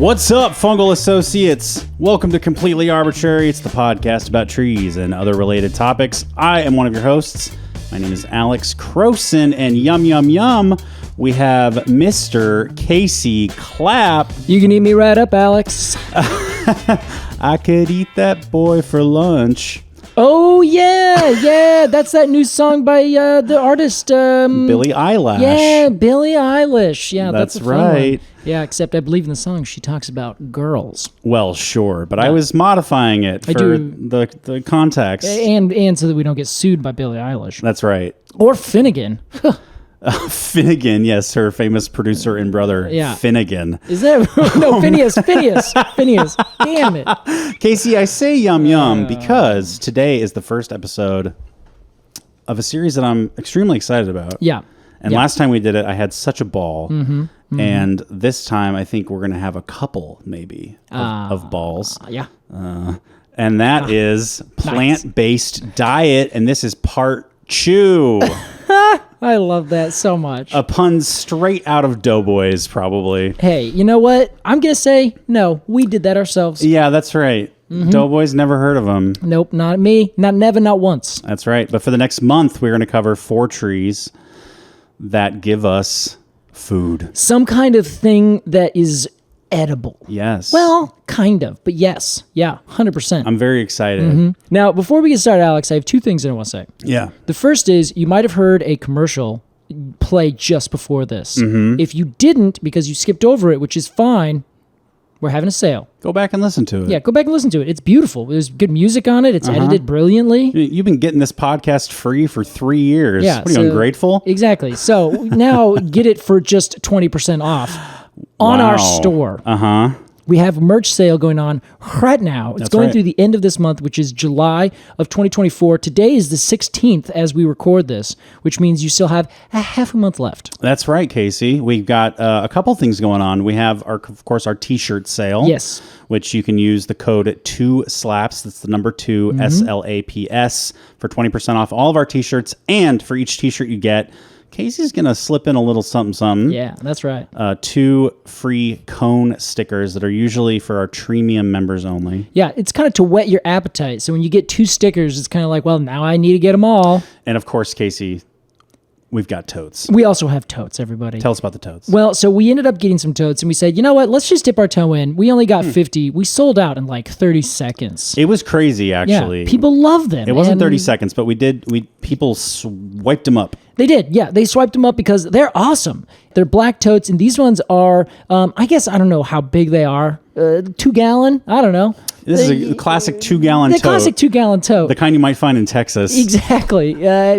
What's up, fungal associates? Welcome to Completely Arbortrary. It's the podcast about trees and other related topics. I am one of your hosts. My name is Alex Crowson, and yum, we have Mr. Casey Clapp. You can eat me right up, Alex. I could eat that boy for lunch. Oh, yeah. That's that new song by the artist. Billie Eilish. Yeah, Billie Eilish. Yeah, that's a fun right. one. Yeah, except I believe in the song she talks about girls. Well, sure, but I was modifying it for the context. And so that we don't get sued by Billie Eilish. That's right. Or Finnegan. Finnegan, yes, her famous producer and brother, yeah. Finnegan. Is that? No, Phineas. Damn it. Casey, I say yum because today is the first episode of a series that I'm extremely excited about. Yeah. And last time we did it, I had such a ball. Mm-hmm. And this time, I think we're going to have a couple, maybe, of balls. Yeah. And that is plant-based diet, and this is part 2. I love that so much. A pun straight out of Doughboys, probably. Hey, you know what? I'm going to say, no, we did that ourselves. Yeah, that's right. Mm-hmm. Doughboys, never heard of them. Nope, not me. Not once. That's right. But for the next month, we're going to cover 4 trees that give us food. Some kind of thing that is edible. Yes. Well, kind of, but yes. Yeah, 100%. I'm very excited. Mm-hmm. Now, before we get started, Alex, I have 2 things that I want to say. Yeah. The first is you might have heard a commercial play just before this. Mm-hmm. If you didn't, because you skipped over it, which is fine, we're having a sale. Go back and listen to it. Yeah, go back and listen to it. It's beautiful. There's good music on it. It's edited brilliantly. You've been getting this podcast free for 3 years. Yeah, what are you, ungrateful? Exactly. So now get it for just 20% off on our store. Uh-huh. We have a merch sale going on right now. It's going through the end of this month, which is July of 2024. Today is the 16th as we record this, which means you still have a half a month left. That's right, Casey. We've got a couple things going on. We have, of course, our T-shirt sale. Yes. Which you can use the code 2SLAPS. That's the number 2, SLAPS, for 20% off all of our T-shirts. And for each T-shirt you get, Casey's going to slip in a little something. Yeah, that's right. 2 free cone stickers that are usually for our Treemium members only. Yeah, it's kind of to whet your appetite. So when you get 2 stickers, it's kind of like, well, now I need to get them all. And of course, Casey, we've got totes. We also have totes, everybody. Tell us about the totes. Well, so we ended up getting some totes, and we said, you know what? Let's just dip our toe in. We only got 50. We sold out in like 30 seconds. It was crazy, actually. Yeah, people love them. It wasn't 30 seconds, but people swiped them up. They did, yeah. They swiped them up because they're awesome. They're black totes, and these ones are, I guess, I don't know how big they are. 2 gallon? I don't know. This is a classic 2-gallon tote. The classic 2-gallon tote. The kind you might find in Texas. Exactly.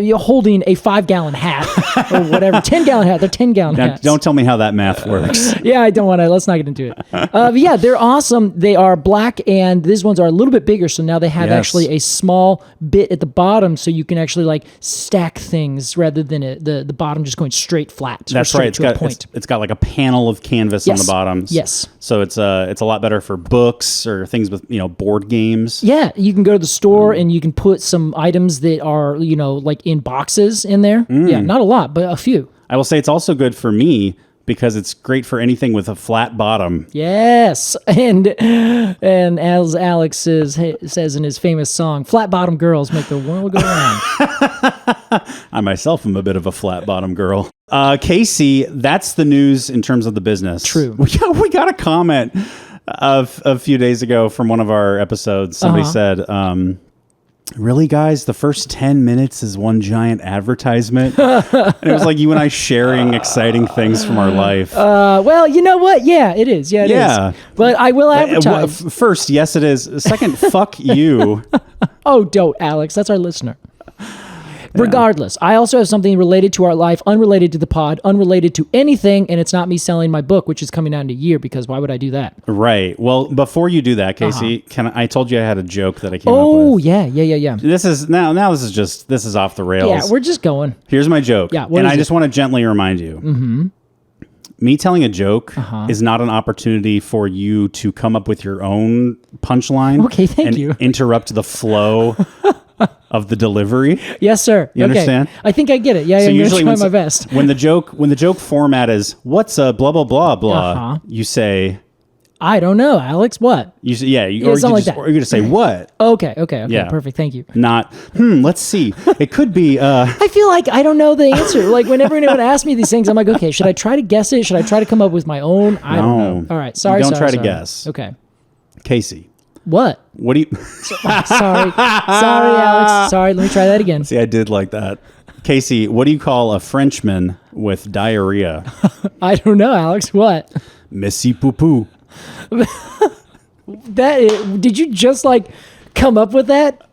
You're holding a 5-gallon hat or whatever. 10-gallon hat. They're 10-gallon hats. Don't tell me how that math works. Yeah, I don't want to. Let's not get into it. But yeah, they're awesome. They are black, and these ones are a little bit bigger, so now they have actually a small bit at the bottom, so you can actually like stack things rather than the bottom just going straight flat. That's right. It's got like a panel of canvas on the bottom. Yes. So it's a lot better for books or things with board games. Yeah, you can go to the store and you can put some items that are like in boxes in there. Yeah, not a lot, but a few. I will say it's also good for me because it's great for anything with a flat bottom. Yes, and as Alex says in his famous song, "Flat bottom girls make the world go round." I myself am a bit of a flat bottom girl. Casey, that's the news in terms of the business. True. We got a comment a few days ago from one of our episodes. Somebody said, really, guys, the first 10 minutes is one giant advertisement? And it was like you and I sharing exciting things from our life. Well, you know what? Yeah, it is. Yeah, it is. But I will advertise. First, yes, it is. Second, fuck you. Oh, don't, Alex. That's our listener. Regardless, I also have something related to our life, unrelated to the pod, unrelated to anything, and it's not me selling my book, which is coming out in a year, because why would I do that? Right. Well, before you do that, Casey, I told you I had a joke that I came up with. Oh, yeah. This is this is off the rails. Yeah, we're just going. Here's my joke. Yeah, and I just want to gently remind you. Me telling a joke is not an opportunity for you to come up with your own punchline. Okay, thank you. Interrupt the flow of the delivery. Yes, sir. You understand? I think I get it. Yeah, so I'm usually going to try my best. When the joke format is what's a blah blah blah blah, you say, I don't know, Alex. What? You say, yeah, or you something like that. Or you're gonna say what? Okay. Yeah. Perfect. Thank you. Not. Let's see. It could be. I feel like I don't know the answer. Like whenever anyone asks me these things, I'm like, okay, should I try to guess it? Should I try to come up with my own? I don't know. All right. Sorry. Don't try to guess. Okay. Casey. What? What do you? Sorry, Alex. Sorry. Let me try that again. See, I did like that. Casey, what do you call a Frenchman with diarrhea? I don't know, Alex. What? Messy poo poo. Did you just like come up with that?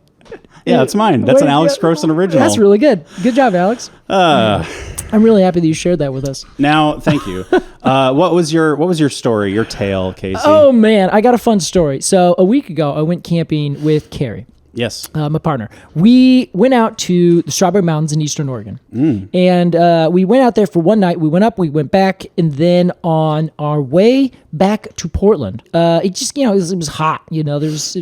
Yeah, that's mine. That's an Alex Crowson original. That's really good. Good job, Alex. I'm really happy that you shared that with us. Now, thank you. What was your story, your tale, Casey? Oh man, I got a fun story. So a week ago, I went camping with Carrie. Yes. My partner. We went out to the Strawberry Mountains in Eastern Oregon. And we went out there for one night. We went up, we went back, and then on our way back to Portland, it just, it was hot. It was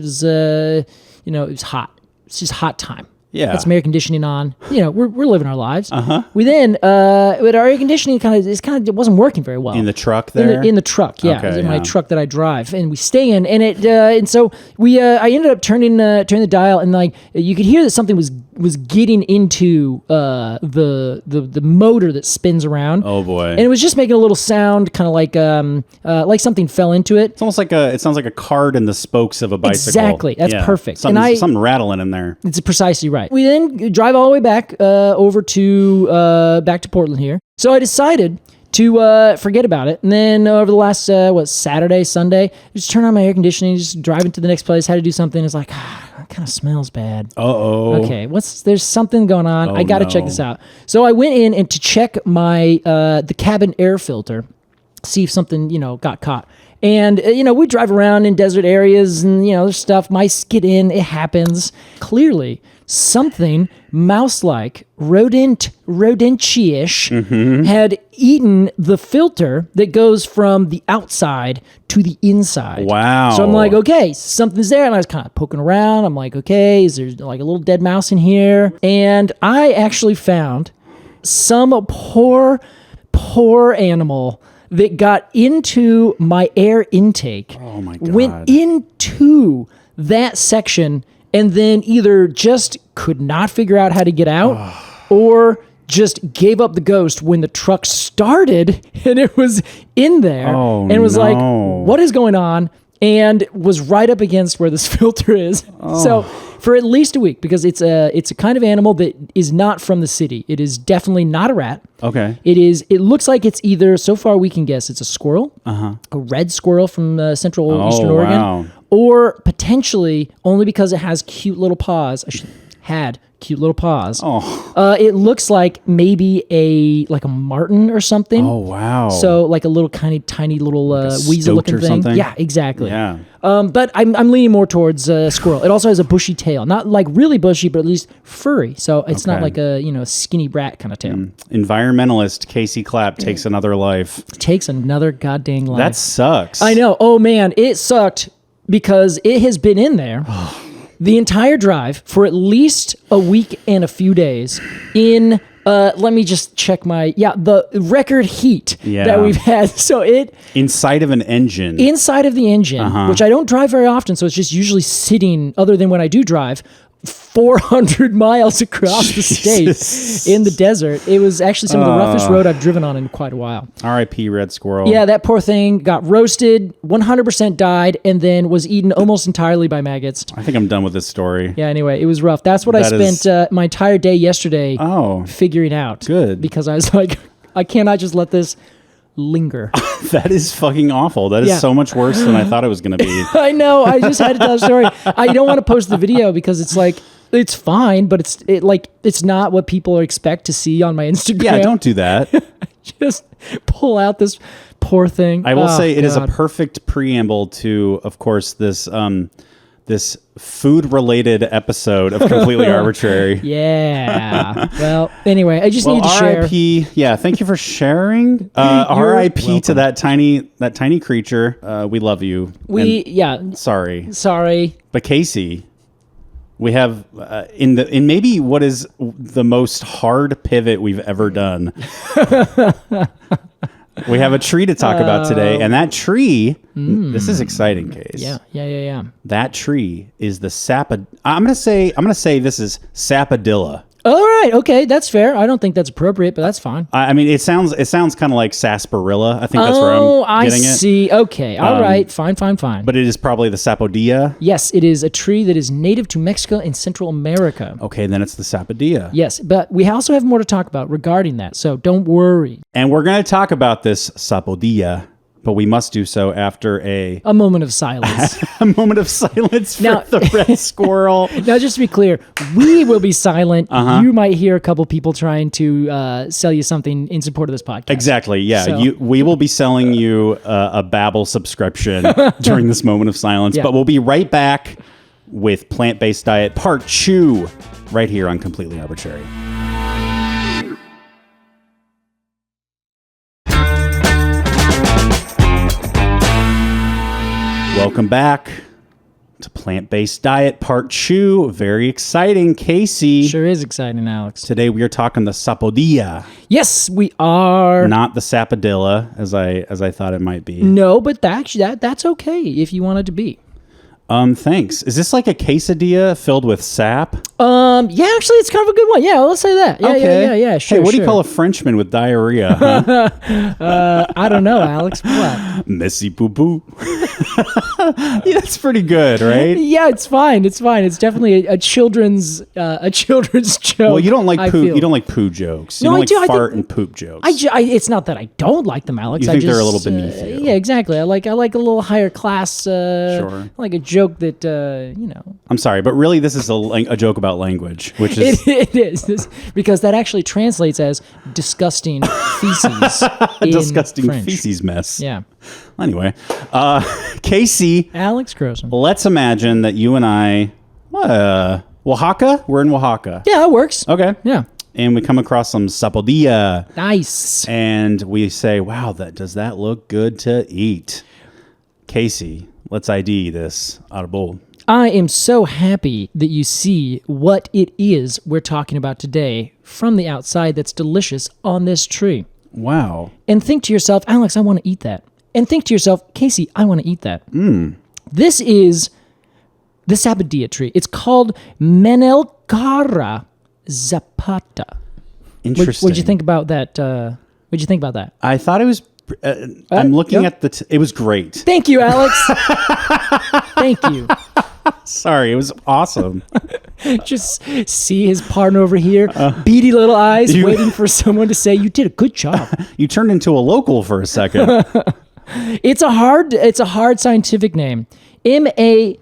hot. It's just hot time. Yeah. Got some air conditioning on. We're living our lives. We then, with our air conditioning it wasn't working very well. In the truck there? In the truck, yeah. Okay, it was in my truck that I drive. And we stay in, and so we, I ended up turning the dial, and like, you could hear that something was getting into, the motor that spins around. Oh boy. And it was just making a little sound, kind of like something fell into it. It's almost like it sounds like a card in the spokes of a bicycle. Exactly. That's perfect. Something rattling in there. It's precisely right. We then drive all the way back over to back to Portland here. So I decided to forget about it. And then over the last, Saturday, Sunday, just turn on my air conditioning, just drive into the next place, had to do something. It's like, it kind of smells bad. Uh-oh. Okay, there's something going on. I got to check no. this out. So I went in and to check my the cabin air filter, see if something, got caught. And, we drive around in desert areas and, there's stuff. Mice get in. It happens. Clearly, something mouse-like, rodent-ish had eaten the filter that goes from the outside to the inside. Wow. So I'm like, okay, something's there. And I was kind of poking around. I'm like, okay, is there like a little dead mouse in here? And I actually found some poor animal that got into my air intake. Oh my God. Went into that section and then either just could not figure out how to get out or just gave up the ghost when the truck started and it was in there and was like, what is going on? And was right up against where this filter is. So for at least a week, because it's a kind of animal that is not from the city. It is definitely not a rat. Okay. It looks like it's either, so far we can guess, it's a squirrel, a red squirrel from central Eastern Oregon, or potentially, only because it has cute little paws, had cute little paws. It looks like maybe a marten or something. Oh, wow. So like a little tiny little weasel looking thing. Something? Yeah, exactly. Yeah. But I'm leaning more towards squirrel. It also has a bushy tail, not like really bushy, but at least furry. So it's not like a skinny brat kind of tail. Environmentalist Casey Clapp takes another life. Takes another goddamn life. That sucks. I know. Oh man, it sucked because it has been in there the entire drive for at least a week and a few days in let me just check the record heat that we've had. So inside of an engine. Inside of the engine, which I don't drive very often, so it's just usually sitting, other than when I do drive, 400 miles across the state in the desert. It was actually some of the roughest road I've driven on in quite a while. R.I.P. Red Squirrel. Yeah, that poor thing got roasted, 100% died, and then was eaten almost entirely by maggots. I think I'm done with this story. Yeah, anyway, it was rough. That's what I spent my entire day yesterday figuring out. Good. Because I was like, I cannot just let this linger. That is fucking awful. That is so much worse than I thought it was going to be. I know. I just had to tell the story. I don't want to post the video because it's like, it's fine, but it's not what people expect to see on my Instagram. Yeah, don't do that. Just pull out this poor thing. I will say it is a perfect preamble to, of course, this this food-related episode of Completely Arbortrary. Yeah. Well, anyway, I just need to share. R.I.P. Yeah, thank you for sharing. R.I.P. to that tiny creature. We love you. Sorry. But Casey, we have in maybe what is the most hard pivot we've ever done. We have a tree to talk about today, and that tree, this is exciting, Case. Yeah. That tree is the I'm gonna say this is Sapodilla. All right, okay, that's fair. I don't think that's appropriate, but that's fine. I mean, it sounds kind of like sarsaparilla. I think that's where I'm getting it. I see. Okay, all right, fine. But it is probably the Sapodilla. Yes, it is a tree that is native to Mexico and Central America. Okay, then it's the Sapodilla. Yes, but we also have more to talk about regarding that, so don't worry. And we're going to talk about this Sapodilla, but we must do so after a moment of silence. A moment of silence for the red squirrel. Now, just to be clear, we will be silent. You might hear a couple people trying to sell you something in support of this podcast. Exactly, yeah. So. We will be selling you a Babbel subscription during this moment of silence, but we'll be right back with Plant-Based Diet Part 2 right here on Completely Arbortrary. Welcome back to Plant-Based Diet Part 2. Very exciting, Casey. Sure is exciting, Alex. Today we are talking the Sapodilla. Yes, we are. Not the Sapodilla, as I thought it might be. No, but that's okay if you want it to be. Thanks. Is this like a quesadilla filled with sap? Yeah, actually, it's kind of a good one. Yeah, let's say that. Yeah, okay. yeah, sure. Hey, what do you call a Frenchman with diarrhea? Huh? I don't know, Alex. What? Messy poo poo. Yeah, that's pretty good, right? Yeah, it's fine. It's definitely a children's joke. Well, you don't like poo. You don't like poo jokes. You No, don't I like do. fart and poop jokes. It's not that I don't like them, Alex. You think they're a little beneath you. Yeah, exactly. I like a little higher class. Sure. I like a joke that I'm sorry, but really, this is a joke about language, which is it is because that actually translates as disgusting feces. in disgusting French. feces mess. Yeah. Anyway, Casey, Alex Crowson. let's imagine that you and I, Oaxaca. We're in Oaxaca. Yeah, that works. Okay. Yeah. And we come across some sapodilla. Nice. And we say, wow, does that look good to eat? Casey, let's ID this out of bowl. I am so happy that you see what it is we're talking about today from the outside that's delicious on this tree. Wow. And think to yourself, Alex, I want to eat that. And think to yourself, Casey, I want to eat that. This is the Sapodilla tree. It's called Manilkara zapota. Interesting. What'd you think about that? What'd you think about that? I thought it was... I'm looking at the... it was great. Thank you, Alex. Thank you. Sorry, it was awesome. Just see his partner over here, beady little eyes, waiting for someone to say, you did a good job. You turned into a local for a second. It's a hard scientific name. Manilkara.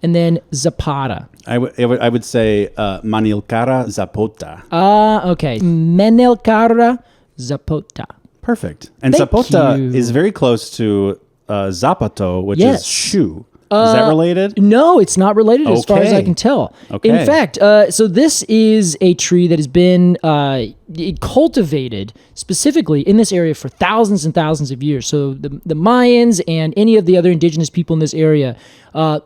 And then zapota. I would say Manilkara zapota. Okay. Manilkara zapota. Perfect. And Thank zapota you. is very close to zapato, which Yes. is shoe. Is that related? No, it's not related as far as I Okay. can tell. Okay. In fact, so this is a tree that has been cultivated specifically in this area for thousands and thousands of years. So the Mayans and any of the other indigenous people in this area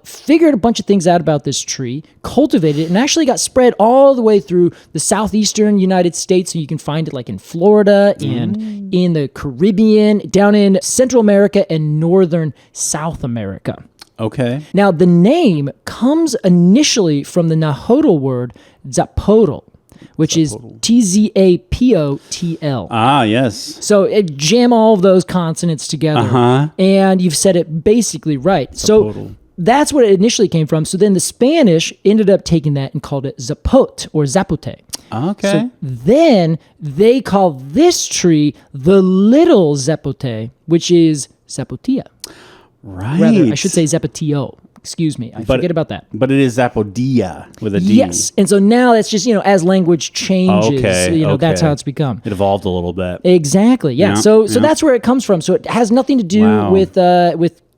figured a bunch of things out about this tree, cultivated it, and actually got spread all the way through the southeastern United States. So you can find it like in Florida and in the Caribbean, down in Central America and northern South America. Okay. Now, the name comes initially from the Nahuatl word zapotl, which is Tzapotl. Ah, yes. So jam all of those consonants together, and you've said it basically right. Zapotl. So that's where it initially came from. So then the Spanish ended up taking that and called it zapote or zapote. Okay. So then they call this tree the little zapote, which is zapotilla. Right. Rather, I should say Zapatio. Excuse me. I forget about that. But it is Zapodilla with a D. Yes. And so now it's just, as language changes, that's how it's become. It evolved a little bit. Exactly. Yeah. Yeah, So yeah. that's where it comes from. So it has nothing to do Wow. with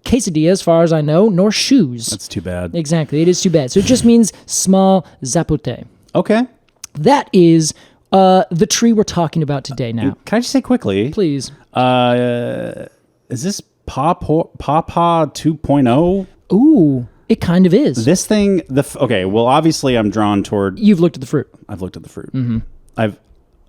quesadilla, as far as I know, nor shoes. That's too bad. Exactly. It is too bad. So it just means small zapote. Okay. That is the tree we're talking about today now. Can I just say quickly? Please. Is this Papa 2.0? Ooh, it kind of is. This thing, okay, well, obviously I'm drawn toward... You've looked at the fruit. I've looked at the fruit. Mm-hmm.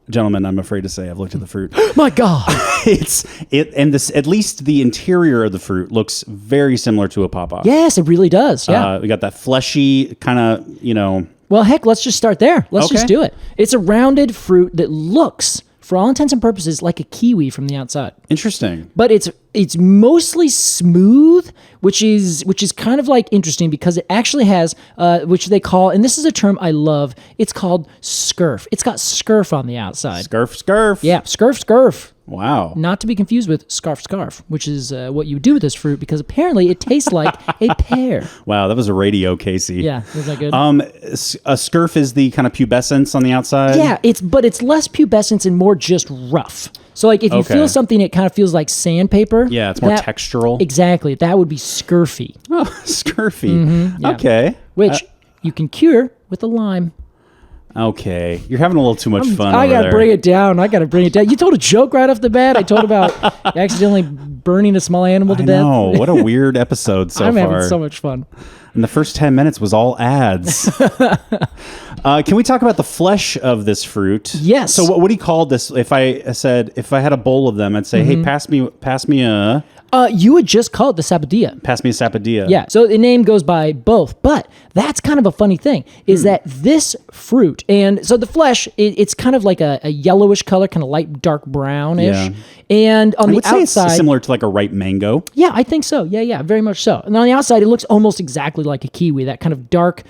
Gentlemen, I'm afraid to say I've looked at the fruit. My God. At least the interior of the fruit looks very similar to a pawpaw. Yes, it really does. Yeah. We got that fleshy kind of, Well, heck, let's just start there. Let's just Okay. do it. It's a rounded fruit that looks, for all intents and purposes, like a kiwi from the outside. interesting. But it's mostly smooth, which is kind of like interesting because it actually has which they call, and this is a term I love, it's called scurf. It's got scurf on the outside. Scurf. Yeah, scurf. Wow. Not to be confused with scarf, which is what you do with this fruit because apparently it tastes like a pear. Wow, that was a radio, Casey. Yeah, is that good? A scurf is the kind of pubescence on the outside. Yeah, but it's less pubescence and more just rough. So like if you feel something, it kind of feels like sandpaper. Yeah, it's more textural. Exactly. That would be scurfy. Oh, scurfy. Yeah. Okay. Which you can cure with a lime. Okay. You're having a little too much fun. I gotta bring it down. You told a joke right off the bat. I told about accidentally burning a small animal to death. No, what a weird episode so I'm far. having so much fun. And the first 10 minutes was all ads. Can we talk about the flesh of this fruit? Yes. So what do you call this? If I had a bowl of them, I'd say, hey, pass me a You would just call it the sapodilla. sapodilla. Yeah, so the name goes by both, but that's kind of a funny thing, is that this fruit, and so the flesh, it's kind of like a yellowish color, kind of light dark brownish, Yeah. and on I the would say outside... it's similar to like a ripe mango. Yeah, I think so. Yeah, very much so. And on the outside, it looks almost exactly like a kiwi, that kind of dark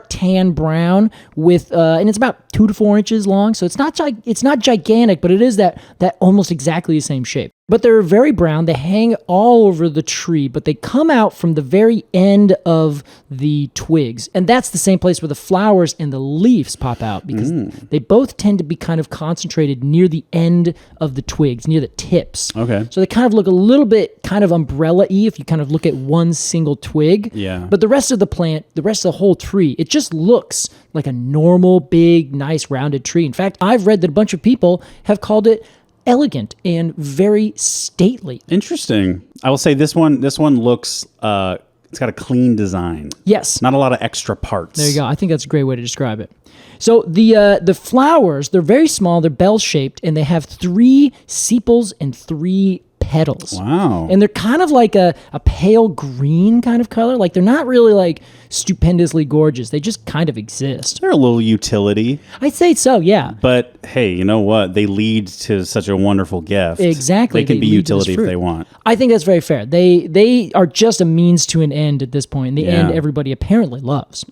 tan brown with, and it's about 2 to 4 inches long, so it's not gigantic, but it is that almost exactly the same shape. But they're very brown. They hang all over the tree, but they come out from the very end of the twigs. And that's the same place where the flowers and the leaves pop out because they both tend to be kind of concentrated near the end of the twigs, near the tips. Okay. So they kind of look a little bit kind of umbrella-y if you kind of look at one single twig. Yeah. But the rest of the plant, the rest of the whole tree, it just looks like a normal, big, nice, rounded tree. In fact, I've read that a bunch of people have called it elegant and very stately. Interesting. I will say this one looks it's got a clean design. Yes. Not a lot of extra parts. There you go. I think that's a great way to describe it. So the flowers, they're very small, they're bell-shaped, and they have 3 sepals and 3 petals. Wow. And they're kind of like a pale green kind of color. Like they're not really like stupendously gorgeous. They just kind of exist. They're a little utility. I'd say so, yeah. But hey, you know what? They lead to such a wonderful gift. Exactly. They can be lead to this utility if fruit. they want. I think that's very fair. They are just a means to an end at this point. The end everybody apparently loves.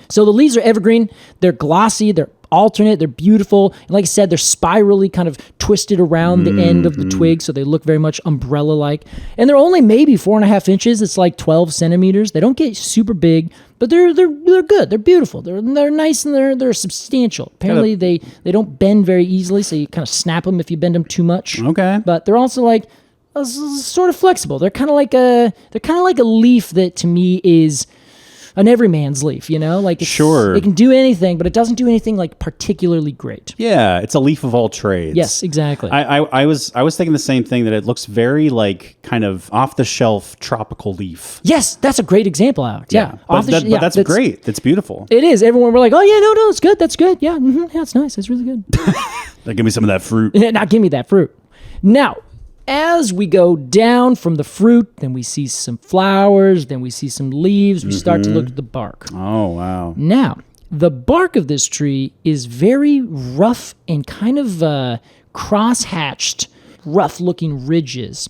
So the leaves are evergreen. They're glossy. They're alternate. They're beautiful. And like I said, they're spirally kind of twisted around the end of the twig, so they look very much umbrella-like. And they're only maybe 4.5 inches. It's like 12 centimeters. They don't get super big, but they're good. They're beautiful. They're nice and they're substantial. Apparently, they don't bend very easily, so you kind of snap them if you bend them too much. Okay. But they're also like sort of flexible. They're kind of like a leaf that to me is an everyman's leaf, you know? Like Sure. It can do anything, but it doesn't do anything like particularly great. Yeah, it's a leaf of all trades. Yes, exactly. I was thinking the same thing, that it looks very like kind of off the shelf tropical leaf. Yes, that's a great example, Alex. Yeah. But that's great. That's beautiful. It is. Everyone were like, oh yeah, no, it's good. That's good. Yeah, yeah, it's nice. It's really good. Now give me some of that fruit. Now give me that fruit. Now, as we go down from the fruit, then we see some flowers, then we see some leaves, we start to look at the bark. Oh, wow. Now, the bark of this tree is very rough and kind of cross-hatched, rough-looking ridges.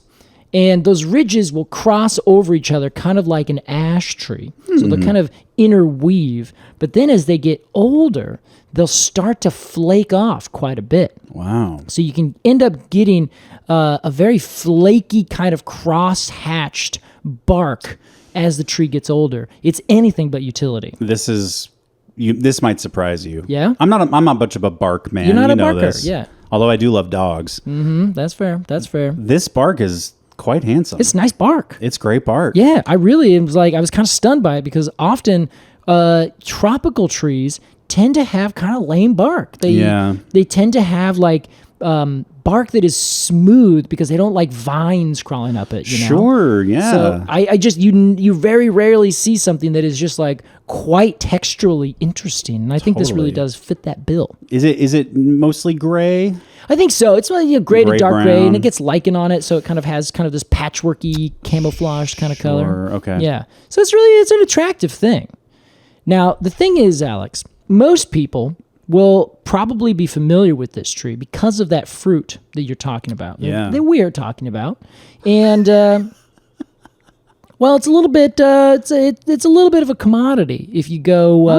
And those ridges will cross over each other kind of like an ash tree. So they'll kind of interweave. But then as they get older, they'll start to flake off quite a bit. Wow. So you can end up getting a very flaky kind of cross-hatched bark as the tree gets older. It's anything but utility. This might surprise you. Yeah? I'm not much of a bark man. You're not you a know barker, this. yeah. Although I do love dogs. That's fair. That's fair. This bark is quite handsome. It's nice bark. It's great bark. Yeah, I was kind of stunned by it because often tropical trees tend to have kind of lame bark. They tend to have like bark that is smooth because they don't like vines crawling up it, you know? Sure, yeah. So I just, you very rarely see something that is just like quite texturally interesting. And I think this really does fit that bill. Is it mostly gray? I think so. It's like gray to dark brown. gray, and it gets lichen on it, so it kind of has kind of this patchworky camouflage kind of color. Okay. Yeah. So it's an attractive thing. Now, the thing is, Alex, most people will probably be familiar with this tree because of that fruit that you're talking about. Yeah. That we are talking about. And well, it's a little bit it's a little bit of a commodity if you go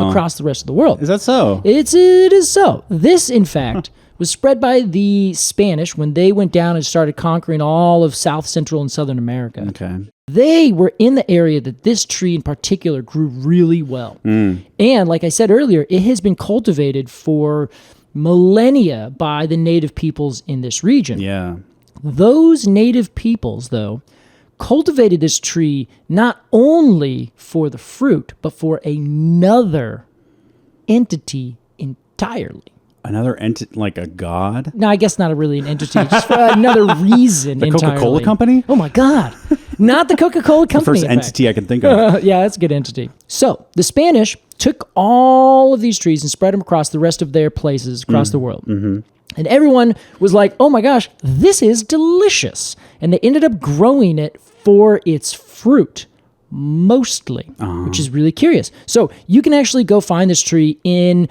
across the rest of the world. Is that so? It is so. This, in fact, was spread by the Spanish when they went down and started conquering all of South, Central, and Southern America. Okay. They were in the area that this tree in particular grew really well. And like I said earlier, it has been cultivated for millennia by the native peoples in this region. Yeah. Those native peoples, though, cultivated this tree not only for the fruit, but for another entity entirely. Another entity, like a god? No, I guess not really an entity, just for another reason entirely. Coca-Cola Company? Oh my God. Not the Coca-Cola Company. First entity I can think of. Yeah, that's a good entity. So the Spanish took all of these trees and spread them across the rest of their places across the world. And everyone was like, oh my gosh, this is delicious. And they ended up growing it for its fruit. Mostly, which is really curious. So you can actually go find this tree in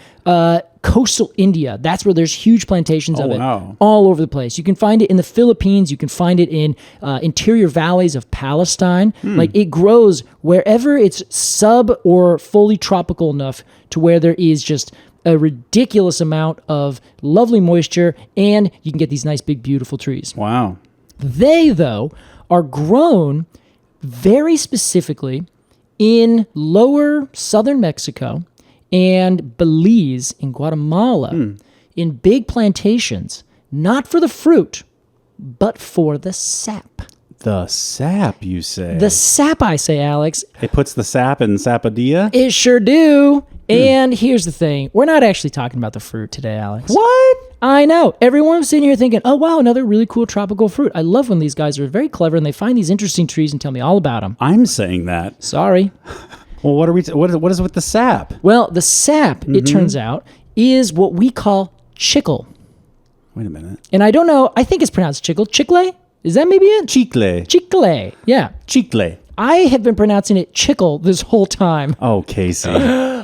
coastal India. That's where there's huge plantations of it all over the place. You can find it in the Philippines. You can find it in interior valleys of Palestine. Like it grows wherever it's sub or fully tropical enough to where there is just a ridiculous amount of lovely moisture, and you can get these nice, big, beautiful trees. Wow. They, though, are grown very specifically in lower southern Mexico and Belize in Guatemala in big plantations, not for the fruit, but for the sap. The sap, you say? The sap, I say, Alex. It puts the sap in Sapodilla? It sure do. And here's the thing. We're not actually talking about the fruit today, Alex. What? I know. Everyone's sitting here thinking, oh, wow, another really cool tropical fruit. I love when these guys are very clever and they find these interesting trees and tell me all about them. I'm saying that. Sorry. Well, what are we? What is with the sap? Well, the sap, it turns out, is what we call chicle. Wait a minute. And I don't know. I think it's pronounced chicle. Chicle? Is that maybe it? Chicle. Chicle. Yeah. Chicle. I have been pronouncing it chicle this whole time. Oh, Casey.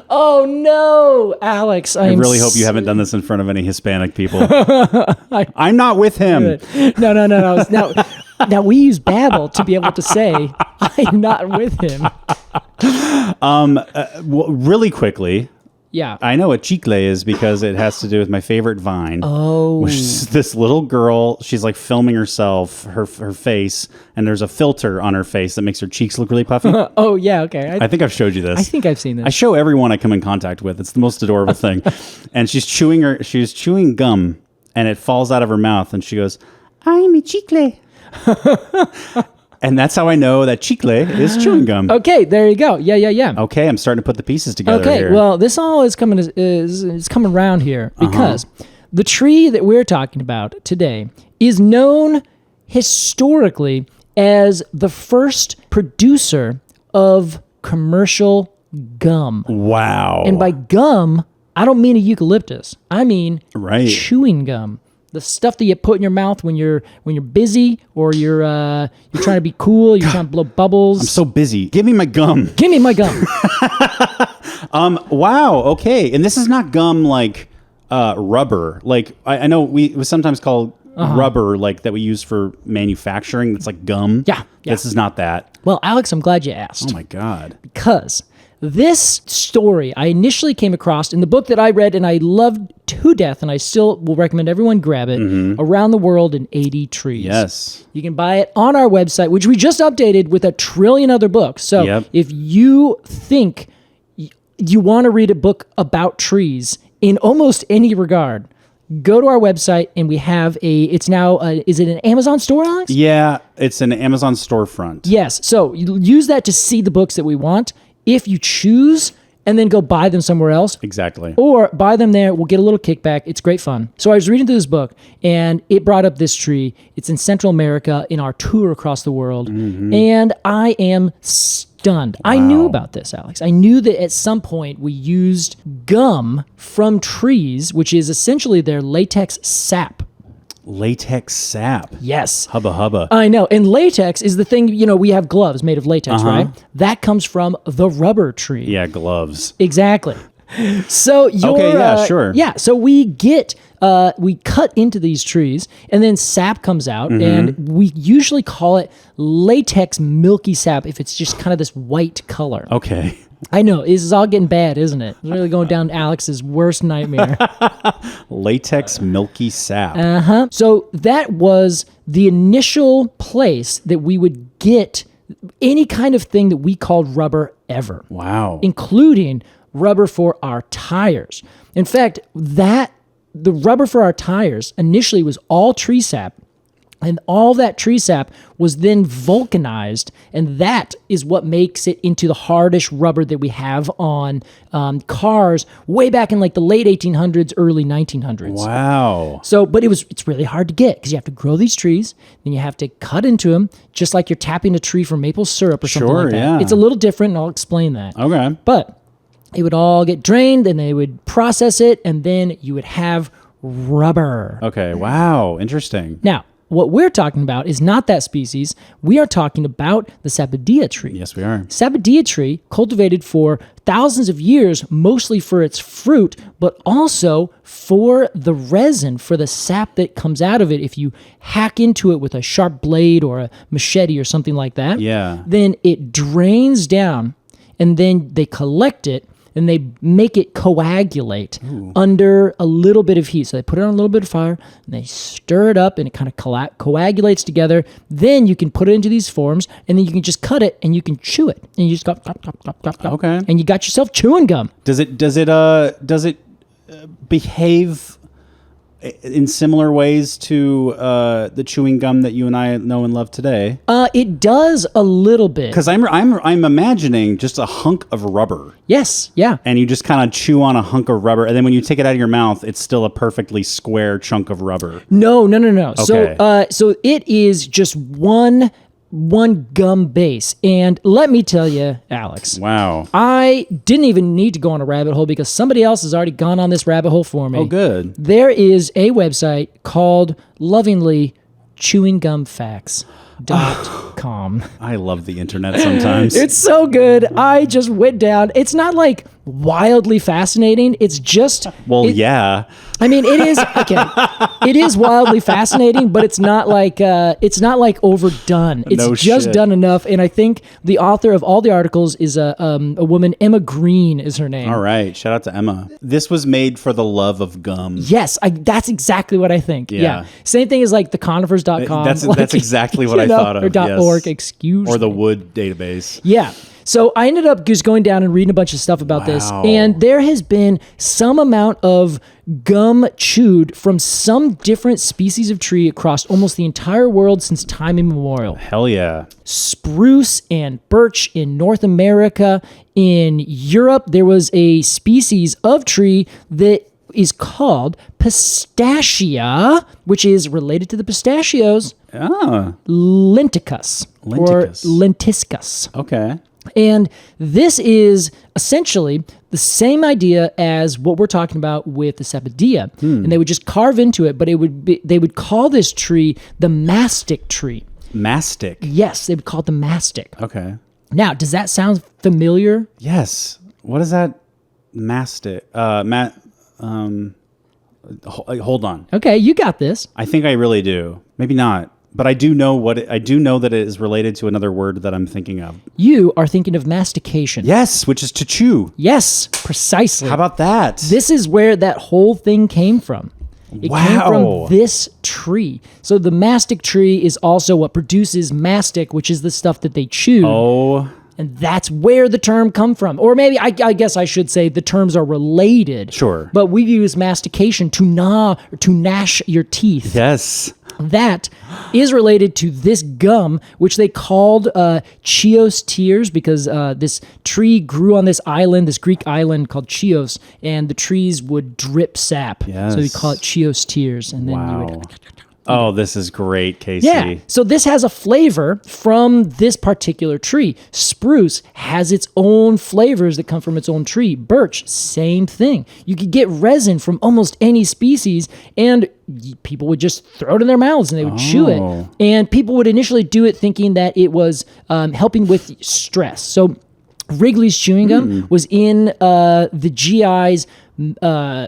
Oh, no, Alex. I really hope you haven't done this in front of any Hispanic people. I'm not with him. No. Now, we use Babbel to be able to say, I'm not with him. Really quickly. Yeah. I know what chicle is because it has to do with my favorite Vine. Oh. Which is this little girl. She's like filming herself, her face, and there's a filter on her face that makes her cheeks look really puffy. Oh, yeah. Okay. I think I've showed you this. I think I've seen this. I show everyone I come in contact with. It's the most adorable thing. And she's chewing gum, and it falls out of her mouth, and she goes, "I'm a chicle." And that's how I know that chicle is chewing gum. Okay, there you go. Yeah. Okay, I'm starting to put the pieces together here. Well, this all is coming around here because the tree that we're talking about today is known historically as the first producer of commercial gum. Wow. And by gum, I don't mean a eucalyptus. I mean chewing gum. The stuff that you put in your mouth when you're busy or you're trying to be cool, you're trying to blow bubbles. I'm so busy. Give me my gum. Give me my gum. Wow. Okay. And this is not gum like rubber. Like I know it was sometimes called rubber, like that we use for manufacturing. It's like gum. Yeah. This is not that. Well, Alex, I'm glad you asked. Oh my God. Because this story I initially came across in the book that I read and I loved to death, and I still will recommend everyone grab it, Around the World in 80 Trees. Yes. You can buy it on our website, which we just updated with 1 trillion other books. So if you think you want to read a book about trees in almost any regard, go to our website and we have it's now, is it an Amazon store, Alex? Yeah, it's an Amazon storefront. Yes. So you use that to see the books that we want. If you choose and then go buy them somewhere else. Exactly. Or buy them there. We'll get a little kickback. It's great fun. So I was reading through this book, and it brought up this tree. It's in Central America in our tour across the world, and I am stunned. I knew about this, Alex. I knew that at some point we used gum from trees, which is essentially their latex sap. Latex sap. Yes. Hubba hubba. I know. And latex is the thing, we have gloves made of latex, right? That comes from the rubber tree. Yeah, gloves. Exactly. So sure. Yeah, so we cut into these trees, and then sap comes out, and we usually call it latex milky sap if it's just kind of this white color. Okay. I know, this is all getting bad, isn't it? It's really going down Alex's worst nightmare. Latex milky sap. So that was the initial place that we would get any kind of thing that we called rubber ever. Wow. Including rubber for our tires. In fact, the rubber for our tires initially was all tree sap, and all that tree sap was then vulcanized, and that is what makes it into the hardish rubber that we have on cars way back in like the late 1800s, early 1900s. Wow. So, but it's really hard to get because you have to grow these trees, then you have to cut into them, just like you're tapping a tree for maple syrup or something like that. Yeah. It's a little different, and I'll explain that. Okay. But it would all get drained, and they would process it, and then you would have rubber. Okay. Wow. Interesting. Now, what we're talking about is not that species. We are talking about the Sapodilla tree. Yes, we are. Sapodilla tree, cultivated for thousands of years, mostly for its fruit, but also for the resin, for the sap that comes out of it. If you hack into it with a sharp blade or a machete or something like that, then it drains down, and then they collect it, and they make it coagulate under a little bit of heat. So they put it on a little bit of fire, and they stir it up, and it kind of coagulates together. Then you can put it into these forms, and then you can just cut it, and you can chew it. And you just go, glop, glop, glop, glop, glop. Okay. And you got yourself chewing gum. Does it behave in similar ways to the chewing gum that you and I know and love today? It does a little bit. Because I'm imagining just a hunk of rubber. Yes, yeah. And you just kind of chew on a hunk of rubber, and then when you take it out of your mouth, it's still a perfectly square chunk of rubber. No. Okay. So it is just one gum base. And let me tell you, Alex. Wow. I didn't even need to go on a rabbit hole because somebody else has already gone on this rabbit hole for me. Oh, good. There is a website called lovingly chewinggumfacts.com. I love the internet sometimes. It's so good. I just went down. It's not like wildly fascinating. It's just... yeah. I mean, it is okay. It is wildly fascinating, but it's not like overdone. It's just done enough. And I think the author of all the articles is a woman. Emma Green is her name. All right, shout out to Emma. This was made for the love of gum. Yes, that's exactly what I think. Yeah. Same thing as like the conifers.com. That's exactly what I thought of. Or .org. Excuse me. Or the Wood database. Yeah. So I ended up just going down and reading a bunch of stuff about this, and there has been some amount of gum chewed from some different species of tree across almost the entire world since time immemorial. Hell yeah. Spruce and birch in North America. In Europe, there was a species of tree that is called pistachia, which is related to the pistachios. Lenticus. Or lentiscus. Okay. And this is essentially the same idea as what we're talking about with the Sapodilla. And they would just carve into it, but they would call this tree the mastic tree. Mastic? Yes, they would call it the mastic. Okay. Now, does that sound familiar? Yes. What is that? Mastic. Hold on. Okay, you got this. I think I really do. Maybe not. But I do know that it is related to another word that I'm thinking of. You are thinking of mastication. Yes, which is to chew. Yes, precisely. How about that? This is where that whole thing came from. It came from this tree. So the mastic tree is also what produces mastic, which is the stuff that they chew. Oh. And that's where the term come from. Or maybe, I guess I should say the terms are related. Sure. But we use mastication to gnaw or to gnash your teeth. Yes. That is related to this gum, which they called Chios tears, because this tree grew on this island, this Greek island called Chios, and the trees would drip sap. Yes. So we call it Chios tears. And then you would... Oh, this is great, Casey. Yeah. So this has a flavor from this particular tree. Spruce has its own flavors that come from its own tree. Birch, same thing. You could get resin from almost any species, and people would just throw it in their mouths and they would chew it. And people would initially do it thinking that it was helping with stress. So Wrigley's chewing gum was in the GI's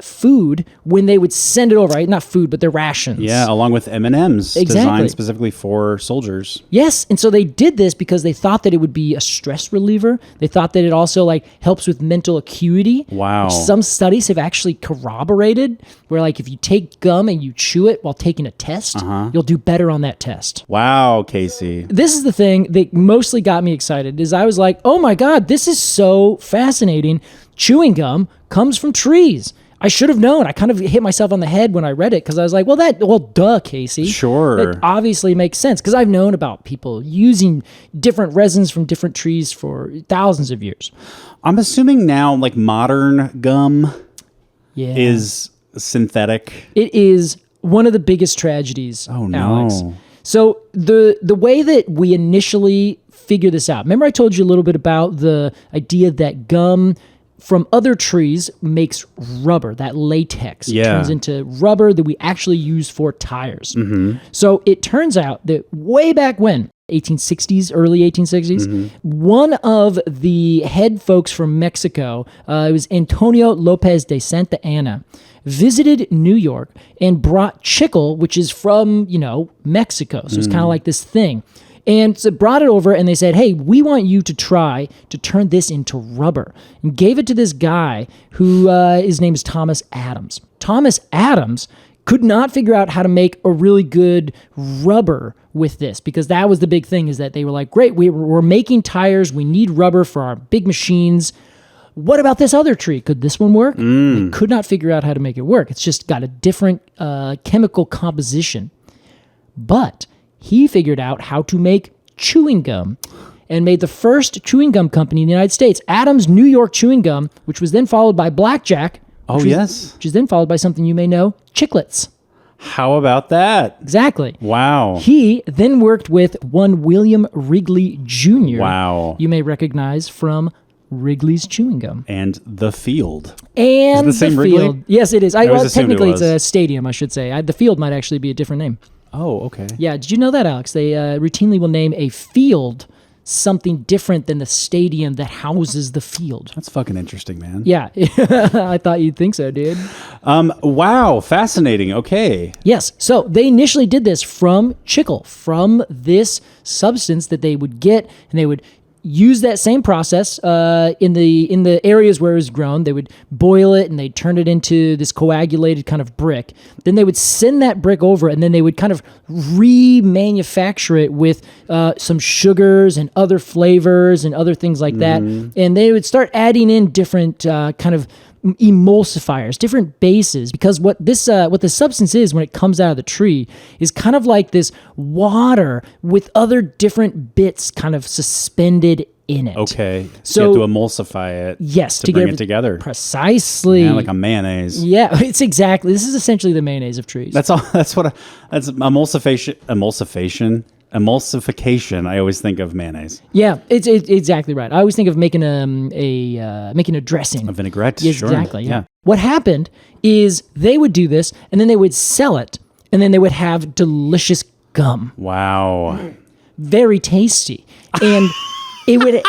food when they would send it over, right? Not food, but their rations. Yeah, along with M&Ms, designed specifically for soldiers. Yes, and so they did this because they thought that it would be a stress reliever. They thought that it also like helps with mental acuity. Wow. Some studies have actually corroborated where like if you take gum and you chew it while taking a test, you'll do better on that test. Wow, Casey. This is the thing that mostly got me excited is I was like, oh my God, this is so fascinating. Chewing gum comes from trees. I should have known. I kind of hit myself on the head when I read it because I was like, well, duh, Casey. Sure. It obviously makes sense because I've known about people using different resins from different trees for thousands of years. I'm assuming now, like, modern gum is synthetic. It is one of the biggest tragedies, Alex. So the way that we initially figured this out, remember I told you a little bit about the idea that gum from other trees makes rubber, that latex. It turns into rubber that we actually use for tires. So it turns out that way back when, 1860s, early 1860s, one of the head folks from Mexico, it was Antonio Lopez de Santa Anna, visited New York and brought chicle, which is from, Mexico. So it's kind of like this thing. And so brought it over and they said, hey, we want you to try to turn this into rubber. And gave it to this guy who his name is Thomas Adams. Thomas Adams could not figure out how to make a really good rubber with this because that was the big thing is that they were like, great, we're making tires. We need rubber for our big machines. What about this other tree? Could this one work? They could not figure out how to make it work. It's just got a different chemical composition. But he figured out how to make chewing gum and made the first chewing gum company in the United States, Adams New York Chewing Gum, which was then followed by Blackjack. Which is then followed by something you may know, Chiclets. How about that? Exactly. Wow. He then worked with one William Wrigley Jr. Wow. You may recognize from Wrigley's Chewing Gum. And the field. And is it the same field. Wrigley? Yes, it is. Technically, it's was. a stadium, I should say. The field might actually be a different name. Oh, okay. Yeah, did you know that, Alex? They routinely will name a field something different than the stadium that houses the field. That's fucking interesting, man. Yeah, I thought you'd think so, dude. Wow, fascinating. Okay. Yes, so they initially did this from chicle, from this substance that they would get, and they would use that same process in the areas where it was grown. They would boil it and they'd turn it into this coagulated kind of brick. Then they would send that brick over and then they would kind of remanufacture it with some sugars and other flavors and other things like that. And they would start adding in different kind of emulsifiers, different bases, because what the substance is when it comes out of the tree is kind of like this water with other different bits kind of suspended in it. Okay. So you have to emulsify it. Yes, to bring it together. Precisely. Yeah, like a mayonnaise. Yeah, it's exactly. This is essentially the mayonnaise of trees. That's all. That's emulsification. Emulsification. I always think of mayonnaise. Yeah, it's exactly right. I always think of making a dressing. A vinaigrette. Yes, sure. exactly. Yeah. What happened is they would do this, and then they would sell it, and then they would have delicious gum. Wow. Very tasty, and it would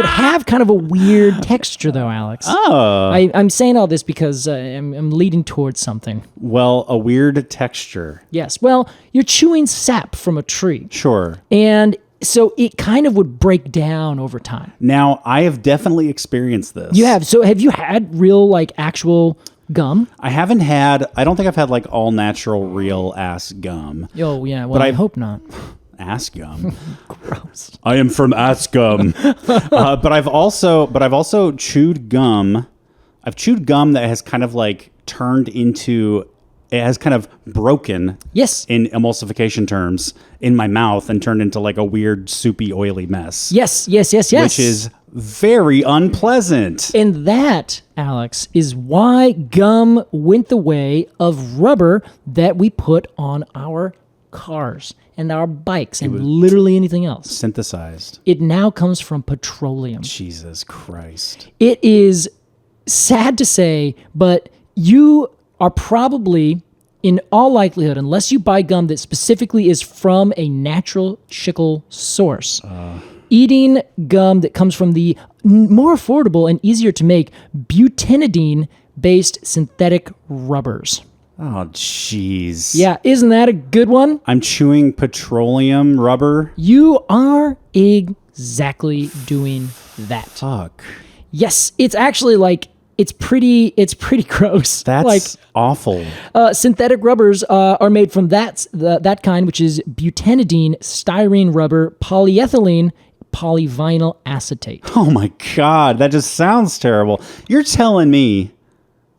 have kind of a weird texture, though, Alex. Oh. I'm saying all this because I'm leading towards something. Well, a weird texture. Yes. Well, you're chewing sap from a tree. Sure. And so it kind of would break down over time. Now, I have definitely experienced this. You have. So have you had real, actual gum? I haven't had, I don't think I've had, all natural, real ass gum. Oh, yeah. Well, I hope not. Ass gum. Gross. I am from ass gum. But I've also chewed gum. I've chewed gum that has kind of turned into it has kind of broken Yes. in emulsification terms in my mouth and turned into like a weird soupy oily mess. Yes. Which is very unpleasant. And that, Alex, is why gum went the way of rubber that we put on our cars and our bikes and literally anything else. Synthesized. It now comes from petroleum. Jesus Christ. It is sad to say, but you are probably, in all likelihood, unless you buy gum that specifically is from a natural chicle source, eating gum that comes from the more affordable and easier to make butynidine-based synthetic rubbers. Oh, jeez. Yeah, isn't that a good one? I'm chewing petroleum rubber. You are exactly doing that. Fuck. Yes, it's actually like, it's pretty gross. That's like, awful. synthetic rubbers are made from that kind, which is butynidine, styrene rubber, polyethylene, polyvinyl acetate. Oh my God, that just sounds terrible. You're telling me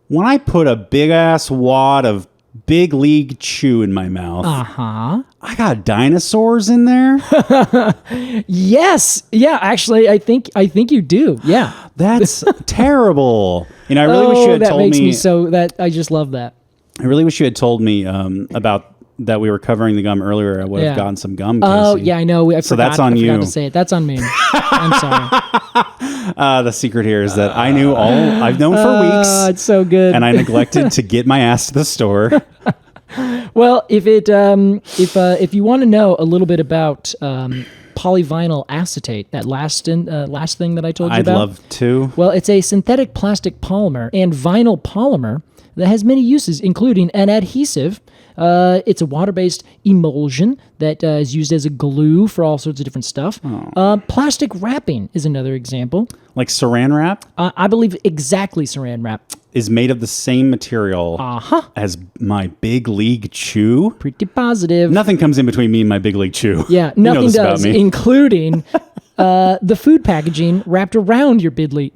when I put a big ass wad of Big League Chew in my mouth, I got dinosaurs in there? Yes. Yeah, actually, I think you do. Yeah. That's terrible. I really wish you had told me. That makes me so that I just love that. I really wish you had told me about that we were covering the gum earlier. I would have gotten some gum. Oh, Casey. yeah, I know. So that's on you. I forgot to say it. That's on me. I'm sorry. The secret here is that I knew I've known for weeks. It's so good. And I neglected to get my ass to the store. Well, if you want to know a little bit about polyvinyl acetate, that last thing that I told you about, I'd love to. Well, it's a synthetic plastic polymer and vinyl polymer that has many uses, including an adhesive. It's a water-based emulsion that is used as a glue for all sorts of different stuff. Plastic wrapping is another example. Like saran wrap? I believe exactly saran wrap. Is made of the same material as my Big League Chew? Pretty positive. Nothing comes in between me and my Big League Chew. Yeah, nothing does, including the food packaging wrapped around your big leaf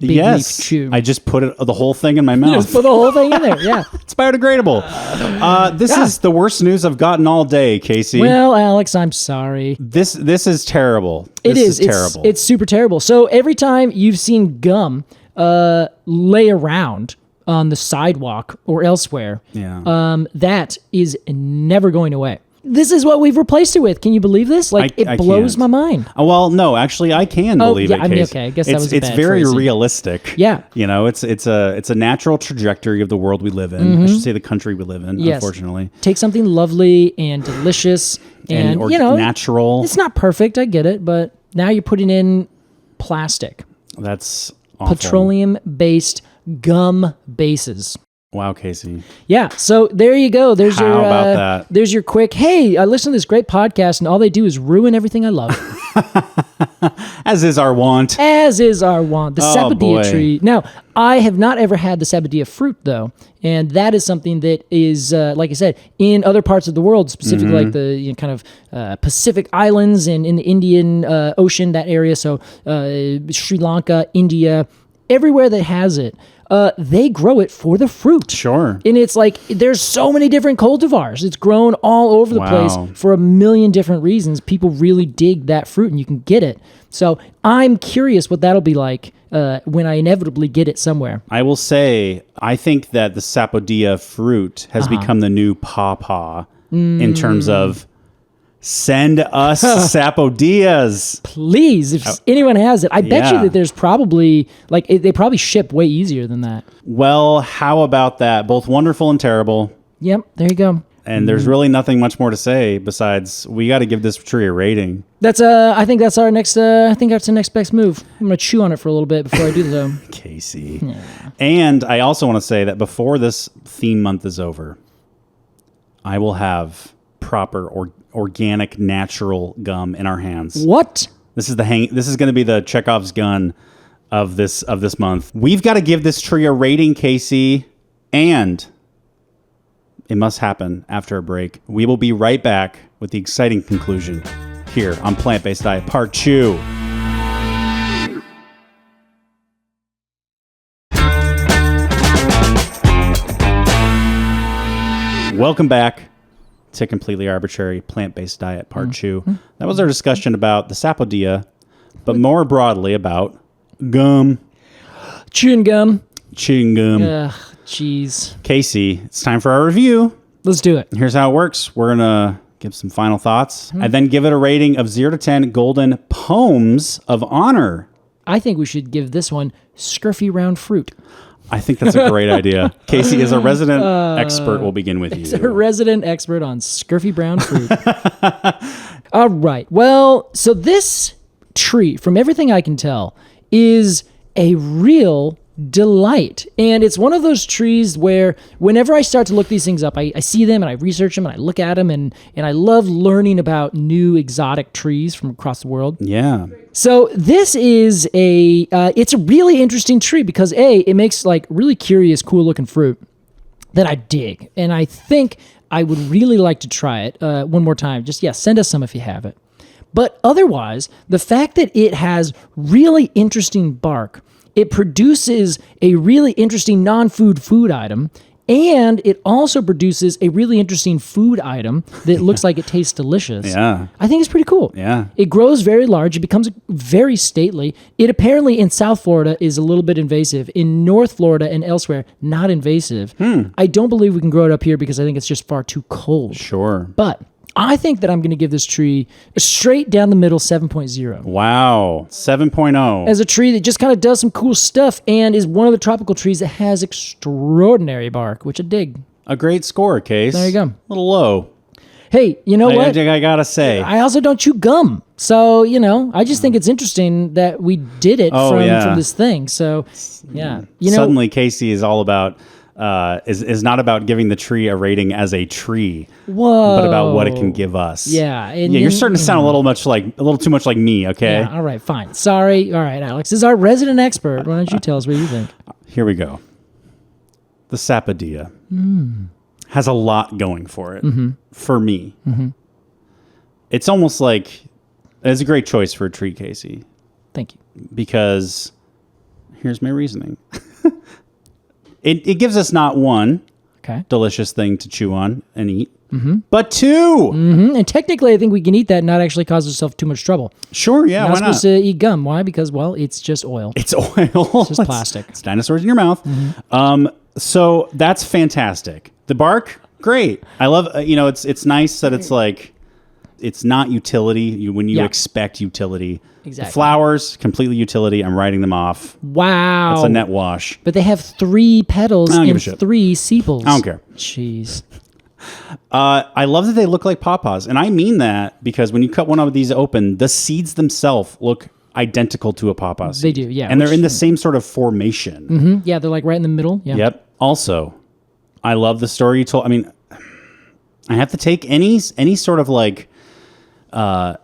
chew. I just put the whole thing in my mouth. You just put the whole thing in there, yeah. It's biodegradable. This is the worst news I've gotten all day, Casey. Well, Alex, I'm sorry. This is terrible. It is. It's terrible. It's super terrible. So every time you've seen gum lay around on the sidewalk or elsewhere, that is never going away. This is what we've replaced it with. Can you believe this? Like, it blows my mind. Well, no, actually, I can believe it, Casey. Okay, I guess that was a bad It's very phrasing. realistic. Yeah. It's a natural trajectory of the world we live in. I should say the country we live in, unfortunately. Take something lovely and delicious and natural. It's not perfect, I get it, but now you're putting in plastic. That's awful. Petroleum-based gum bases. Wow, Casey. Yeah, so there you go. There's How about that? There's your quick, hey, I listen to this great podcast, and all they do is ruin everything I love. As is our want. As is our want. The Sapodilla boy. tree. Now, I have not ever had the Sapodilla fruit, though, and that is something that is, like I said, in other parts of the world, specifically like the kind of Pacific Islands and in the Indian Ocean, that area, so Sri Lanka, India, everywhere that has it. They grow it for the fruit. Sure. And it's like, there's so many different cultivars. It's grown all over the place for a million different reasons. People really dig that fruit and you can get it. So I'm curious what that'll be like when I inevitably get it somewhere. I will say, I think that the Sapodilla fruit has become the new pawpaw in terms of send us Sapodillas. Please, if anyone has it, I bet you that there's probably, like, they probably ship way easier than that. Well, how about that? Both wonderful and terrible. Yep, there you go. And there's really nothing much more to say besides we got to give this tree a rating. That's I think that's our next. I think that's the next best move. I'm gonna chew on it for a little bit before I do so. Casey. Yeah. And I also want to say that before this theme month is over, I will have proper organic, natural gum in our hands. What? This is This is going to be the Chekhov's gun of this month. We've got to give this tree a rating, Casey, and it must happen after a break. We will be right back with the exciting conclusion here on Plant-Based Diet Part 2. Welcome back to Completely Arbortrary Plant-Based Diet Part 2. That was our discussion about the Sapodilla, but more broadly about gum. Chewing gum. Chewing gum. Ugh, jeez. Casey, it's time for our review. Let's do it. Here's how it works. We're going to give some final thoughts and then give it a rating of 0 to 10 golden poems of honor. I think we should give this one scruffy round fruit. I think that's a great idea. Casey, as a resident expert, we'll begin with you. As a resident expert on scruffy brown fruit. All right. Well, so this tree, from everything I can tell, is a real delight. And it's one of those trees where whenever I start to look these things up, I see them and I research them and I look at them and I love learning about new exotic trees from across the world. Yeah. So this is it's a really interesting tree because it makes like really curious, cool looking fruit that I dig. And I think I would really like to try it one more time. Just, send us some if you have it. But otherwise, the fact that it has really interesting bark, it produces a really interesting non-food food item, and it also produces a really interesting food item that looks like it tastes delicious. Yeah. I think it's pretty cool. Yeah. It grows very large. It becomes very stately. It apparently in South Florida is a little bit invasive. In North Florida and elsewhere, not invasive. I don't believe we can grow it up here because I think it's just far too cold. Sure. But I think that I'm going to give this tree a straight down the middle 7.0. Wow. 7.0. As a tree that just kind of does some cool stuff and is one of the tropical trees that has extraordinary bark, which I dig. A great score, Case. There you go. A little low. Hey, you know what? I gotta say. I also don't chew gum. So, I just think it's interesting that we did it from this thing. So, yeah. Suddenly, Casey is all about... is not about giving the tree a rating as a tree, but about what it can give us. Yeah, you're starting to sound a little too much like me. Okay. Yeah. All right. Fine. Sorry. All right, Alex is our resident expert. Why don't you tell us what you think? Here we go. The Sapodilla has a lot going for it. For me, it's almost like it's a great choice for a tree, Casey. Thank you. Because here's my reasoning. It gives us not one delicious thing to chew on and eat, but two. And technically, I think we can eat that and not actually cause ourselves too much trouble. Sure, yeah, Not why supposed not? to eat gum. Why? Because, it's just oil. It's oil. It's just plastic. It's dinosaurs in your mouth. So that's fantastic. The bark, great. I love, it's nice that it's like, it's not utility when you expect utility. Exactly. The flowers, completely utility. I'm writing them off. Wow. That's a net wash. But they have 3 petals I don't give and a shit. 3 sepals. I don't care. Jeez. I love that they look like pawpaws. And I mean that because when you cut one of these open, the seeds themselves look identical to a pawpaw seed. They do, yeah. And they're in the same sort of formation. Yeah, they're like right in the middle. Yeah. Yep. Also, I love the story you told. I mean, I have to take any sort of like... a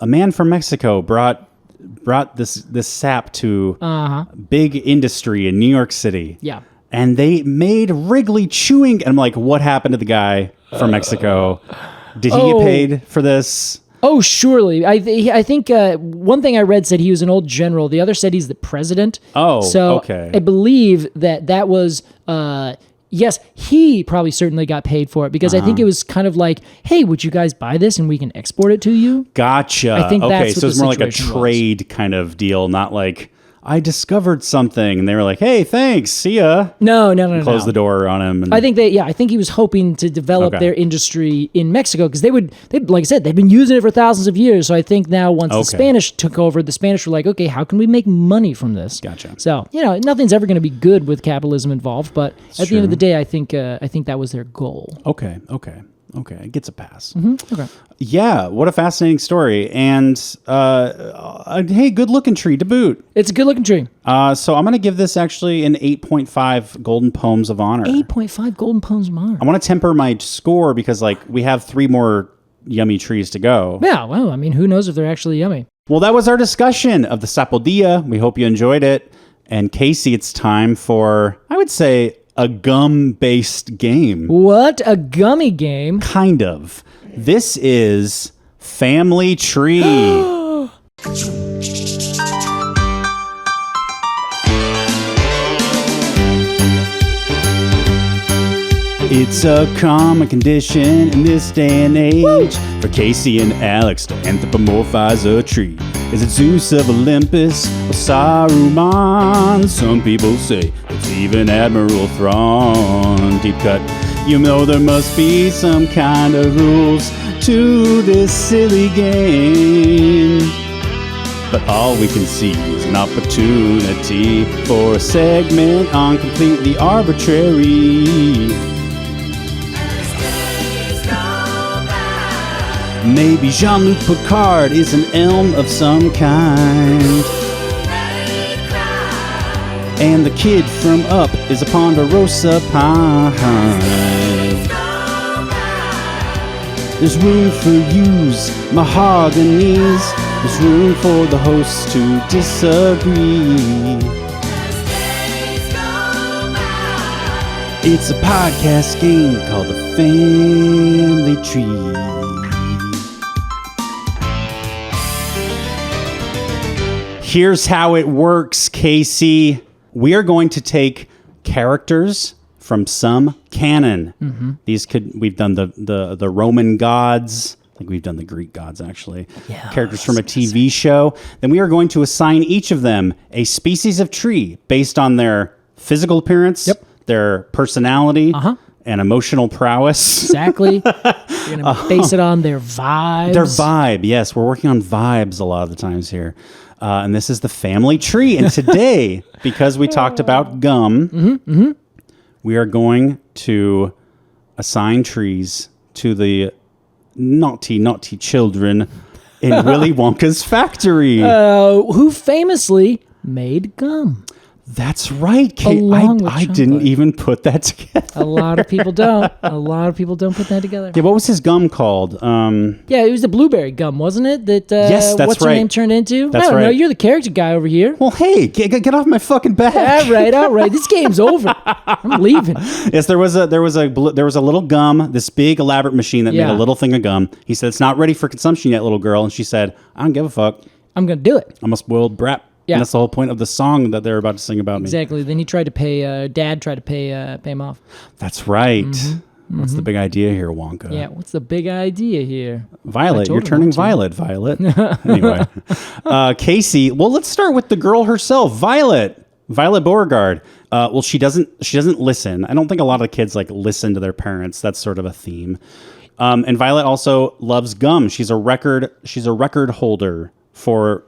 man from Mexico brought this sap to big industry in New York City. Yeah. And they made Wrigley chewing. And I'm like, what happened to the guy from Mexico? Did he get paid for this? Oh, surely. I think one thing I read said he was an old general. The other said he's the president. Oh, so okay. I believe that was... yes, he probably certainly got paid for it because I think it was kind of like, hey, would you guys buy this and we can export it to you? Gotcha. I think that's what so it's more like a situation trade kind of deal, not like I discovered something and they were like, hey, thanks, see ya. No. Close the door on him. And I think he was hoping to develop their industry in Mexico because they like I said, they've been using it for thousands of years. So I think now once the Spanish took over, the Spanish were like, okay, how can we make money from this? Gotcha. So, nothing's ever going to be good with capitalism involved, but at the end of the day, I think that was their goal. Okay. It gets a pass. Okay. Yeah, what a fascinating story. And hey, good looking tree to boot. It's a good looking tree. So I'm going to give this actually an 8.5 golden poems of honor. 8.5 golden poems of honor. I want to temper my score because we have 3 more yummy trees to go. Yeah, well, I mean, who knows if they're actually yummy. Well, that was our discussion of the Sapodilla. We hope you enjoyed it. And Casey, it's time for, I would say, a gum-based game. What? A gummy game? Kind of. This is Family Tree. It's a common condition in this day and age for Casey and Alex to anthropomorphize a tree. Is it Zeus of Olympus or Saruman? Some people say it's even Admiral Thrawn. Deep cut. You know there must be some kind of rules to this silly game. But all we can see is an opportunity for a segment on Completely Arbortrary. Maybe Jean-Luc Picard is an elm of some kind. And the kid from Up is a ponderosa pine. There's room for use, mahoganies. There's room for the hosts to disagree. It's a podcast game called The Family Tree. Here's how it works, Casey. We are going to take characters from some canon. We've done the Roman gods. I think we've done the Greek gods, actually. Yeah, characters from a TV show. Then we are going to assign each of them a species of tree based on their physical appearance, their personality, and emotional prowess. Exactly. You're going to base it on their vibes. Their vibe, yes. We're working on vibes a lot of the times here. And this is the family tree. And today, because we talked about gum, we are going to assign trees to the naughty children in Willy Wonka's factory. Who famously made gum. That's right, Kate. I didn't even put that together. A lot of people don't. A lot of people don't put that together. Yeah, what was his gum called? Yeah, it was the blueberry gum, wasn't it? That yes, that's what's right. Your name turned into? That's I don't right. know. You're the character guy over here. Well, hey, get off my fucking back. All right. This game's over. I'm leaving. Yes, there was a little gum, this big elaborate machine that made a little thing of gum. He said, "It's not ready for consumption yet, little girl," and she said, "I don't give a fuck. I'm gonna do it." I'm a spoiled brat. Yeah. And that's the whole point of the song that they're about to sing about me. Exactly. Then he tried to pay. Dad tried to pay him off. That's right. What's the big idea here, Wonka? Yeah. What's the big idea here? Violet, you're turning violet, Anyway, Casey. Well, let's start with the girl herself, Violet Beauregard. Well, she doesn't listen. I don't think a lot of kids listen to their parents. That's sort of a theme. And Violet also loves gum. She's a record holder for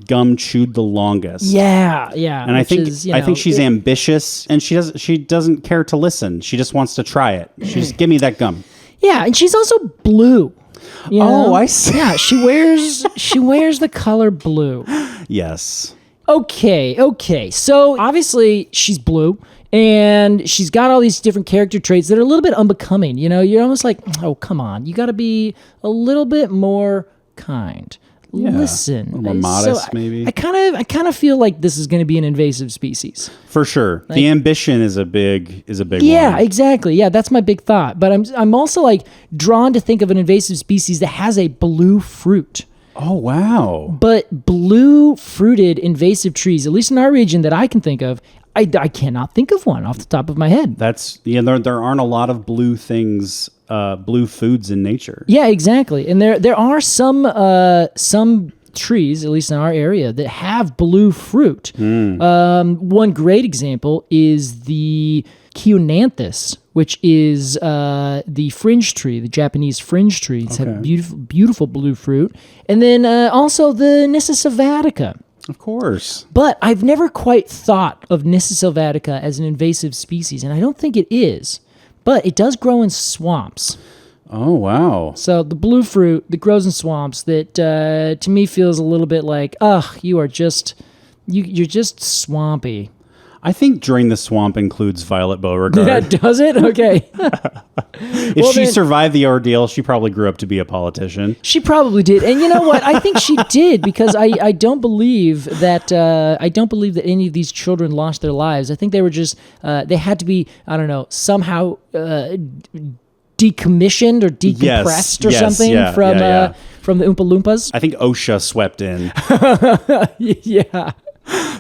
gum chewed the longest. Yeah. And I think she's ambitious, and she doesn't care to listen. She just wants to try it. She just give me that gum. Yeah, and she's also blue. You know? Oh, I see. Yeah, she wears the color blue. Yes. Okay. So obviously she's blue, and she's got all these different character traits that are a little bit unbecoming. You know, you're almost like, oh, come on, you got to be a little bit more kind. Yeah, listen, a little more modest, maybe. I kind of feel like this is going to be an invasive species. For sure. The ambition is a big one. Yeah, exactly. Yeah, that's my big thought. But I'm also drawn to think of an invasive species that has a blue fruit. Oh, wow. But blue fruited invasive trees, at least in our region that I can think of, I cannot think of one off the top of my head. There aren't a lot of blue things, blue foods in nature. Yeah, exactly. And there are some trees, at least in our area, that have blue fruit. One great example is the Chionanthus, which is the fringe tree, the Japanese fringe tree. It's had beautiful blue fruit. And then also the Nyssa sylvatica. Of course. But I've never quite thought of Nyssa sylvatica as an invasive species, and I don't think it is. But it does grow in swamps. Oh, wow. So the blue fruit that grows in swamps that to me feels a little bit like, you're just swampy. I think Drain the Swamp includes Violet Beauregard. Yeah, does it? Okay. If she survived the ordeal, she probably grew up to be a politician. She probably did. And you know what? I think she did, because I don't believe that any of these children lost their lives. I think they were just they had to be, I don't know, somehow decommissioned or decompressed or something from the Oompa Loompas. I think OSHA swept in. Yeah.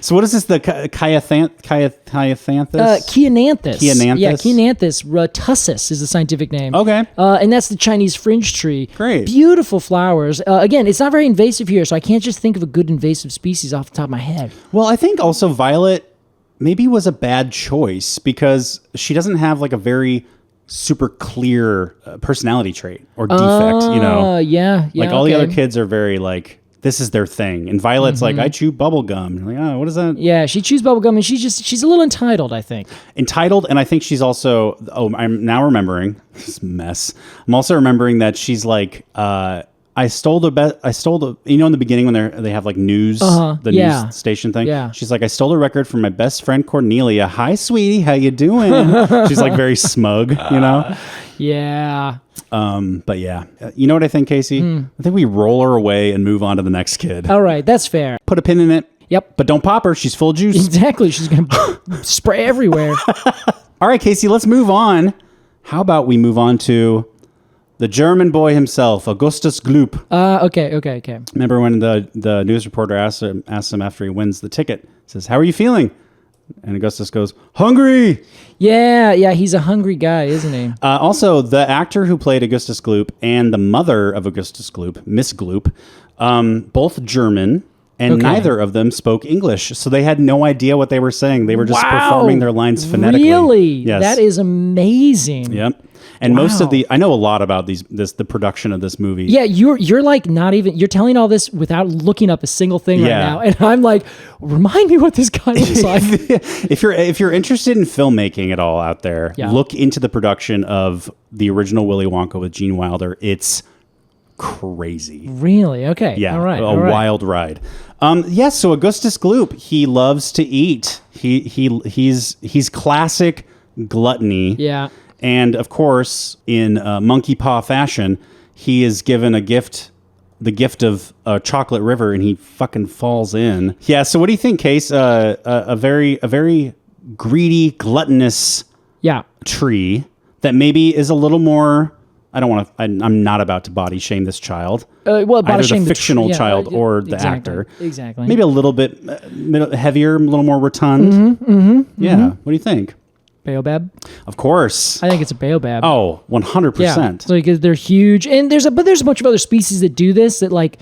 So what is this? The Chiathanthus? Chiananthus. Chiananthus? Yeah, Chiananthus retussus is the scientific name. Okay. And that's the Chinese fringe tree. Great. Beautiful flowers. Again, it's not very invasive here, so I can't just think of a good invasive species off the top of my head. Well, I think also violet maybe was a bad choice because she doesn't have like a very super clear personality trait or defect, Yeah. Like all the other kids are very like, this is their thing. And Violet's like, I chew bubble gum. You're like, oh, what is that? Yeah, she chews bubblegum, and she's a little entitled, I think. Entitled, and I think she's also, I'm now remembering, this mess. I'm also remembering that she's like, I stole the, in the beginning when they have like news, news station thing. Yeah. She's like, I stole a record from my best friend Cornelia. Hi, sweetie, how you doing? She's like very smug, Yeah. But yeah, you know what I think, Casey? I think we roll her away and move on to the next kid. All right, that's fair. Put a pin in it. Yep. But don't pop her. She's full of juice. Exactly. She's going to spray everywhere. All right, Casey, let's move on. How about we move on to the German boy himself, Augustus Gloop. Okay. Remember when the news reporter asks him after he wins the ticket, says, how are you feeling? And Augustus goes, hungry! Yeah, he's a hungry guy, isn't he? Also, the actor who played Augustus Gloop and the mother of Augustus Gloop, Miss Gloop, both German, and neither of them spoke English, so they had no idea what they were saying. They were just performing their lines phonetically. Really? Yes. That is amazing. Yep. And most of I know a lot about the production of this movie. Yeah, you're like not even, you're telling all this without looking up a single thing right now. And I'm like, remind me what this guy looks like. If you're interested in filmmaking at all out there, look into the production of the original Willy Wonka with Gene Wilder. It's crazy. Really? Okay. Yeah. All right. Wild ride. Yes. So Augustus Gloop, he loves to eat. He's classic gluttony. Yeah. And of course, in monkey paw fashion, he is given the gift of a chocolate river, and he fucking falls in. Yeah. So what do you think, Case? A very greedy, gluttonous tree that maybe is a little more. I'm not about to body shame this child. Body shame the fictional child or the actor. Exactly. Maybe a little bit heavier, a little more rotund. Yeah. What do you think? Baobab? Of course. I think it's a baobab. Oh, 100%. Yeah. So because they're huge, and there's a bunch of other species that do this, that like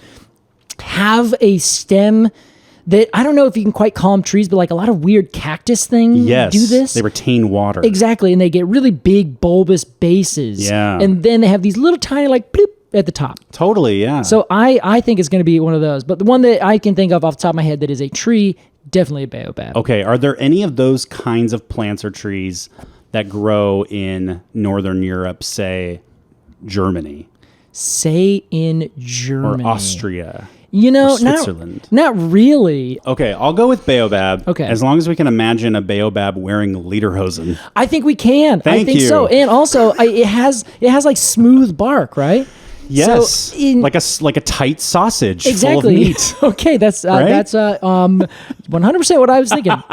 have a stem that, I don't know if you can quite call them trees, but like a lot of weird cactus things do this. They retain water. Exactly, and they get really big bulbous bases. Yeah. And then they have these little tiny like bloop at the top. Totally, yeah. So I think it's going to be one of those. But the one that I can think of off the top of my head that is a tree, definitely a baobab. Okay, are there any of those kinds of plants or trees that grow in Northern Europe, say Germany? Say in Germany. Or Austria? Or Switzerland? Not really. Okay, I'll go with baobab. Okay. As long as we can imagine a baobab wearing lederhosen. I think we can. Thank you. So. And also, it has like smooth bark, right? Yes, so like a tight sausage exactly. full of meat. Okay, that's right? That's 100% what I was thinking.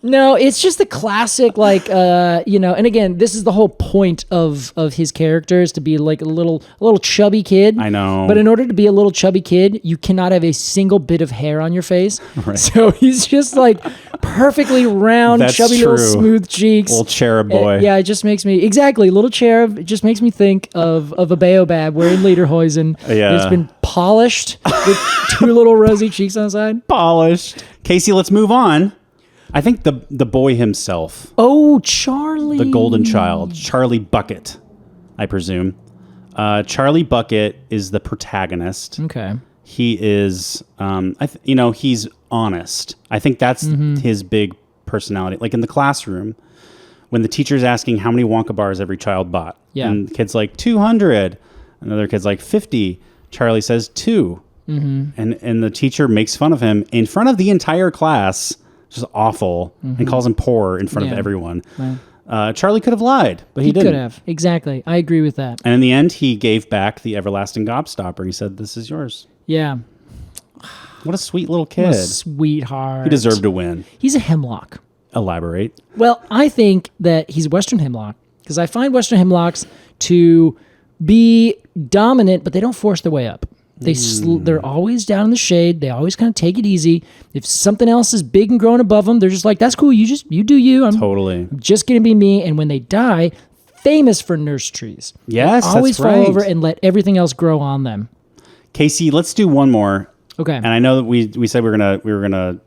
No, it's just the classic, like, and again, this is the whole point of his character, is to be like a little chubby kid. I know. But in order to be a little chubby kid, you cannot have a single bit of hair on your face. Right. So he's just like perfectly round, chubby little smooth cheeks. Little cherub boy. Yeah, it just makes me, little cherub. It just makes me think of a baobab wearing lederhosen. Yeah. It's been polished with two little rosy cheeks on the side. Polished. Casey, let's move on. I think the boy himself. Oh, Charlie. The golden child. Charlie Bucket, I presume. Charlie Bucket is the protagonist. Okay. He is, he's honest. I think that's his big personality. Like in the classroom, when the teacher's asking how many Wonka bars every child bought. Yeah. And the kid's like, 200. Another kid's like, 50. Charlie says 2. And the teacher makes fun of him in front of the entire class. Just awful, and calls him poor in front of everyone. Right. Charlie could have lied, but he didn't. He could have. Exactly. I agree with that. And in the end, he gave back the everlasting gobstopper. He said, "This is yours." Yeah. What a sweet little kid. What a sweetheart. He deserved to win. He's a hemlock. Elaborate. Well, I think that he's a Western hemlock, because I find Western hemlocks to be dominant, but they don't force their way up. They're always down in the shade. They always kind of take it easy. If something else is big and growing above them, they're just like, that's cool. You do you. I'm Totally. just going to be me. And when they die, famous for nurse trees. Yes, they always that's fall right. over and let everything else grow on them. Casey, let's do one more. Okay. And I know that we said we were gonna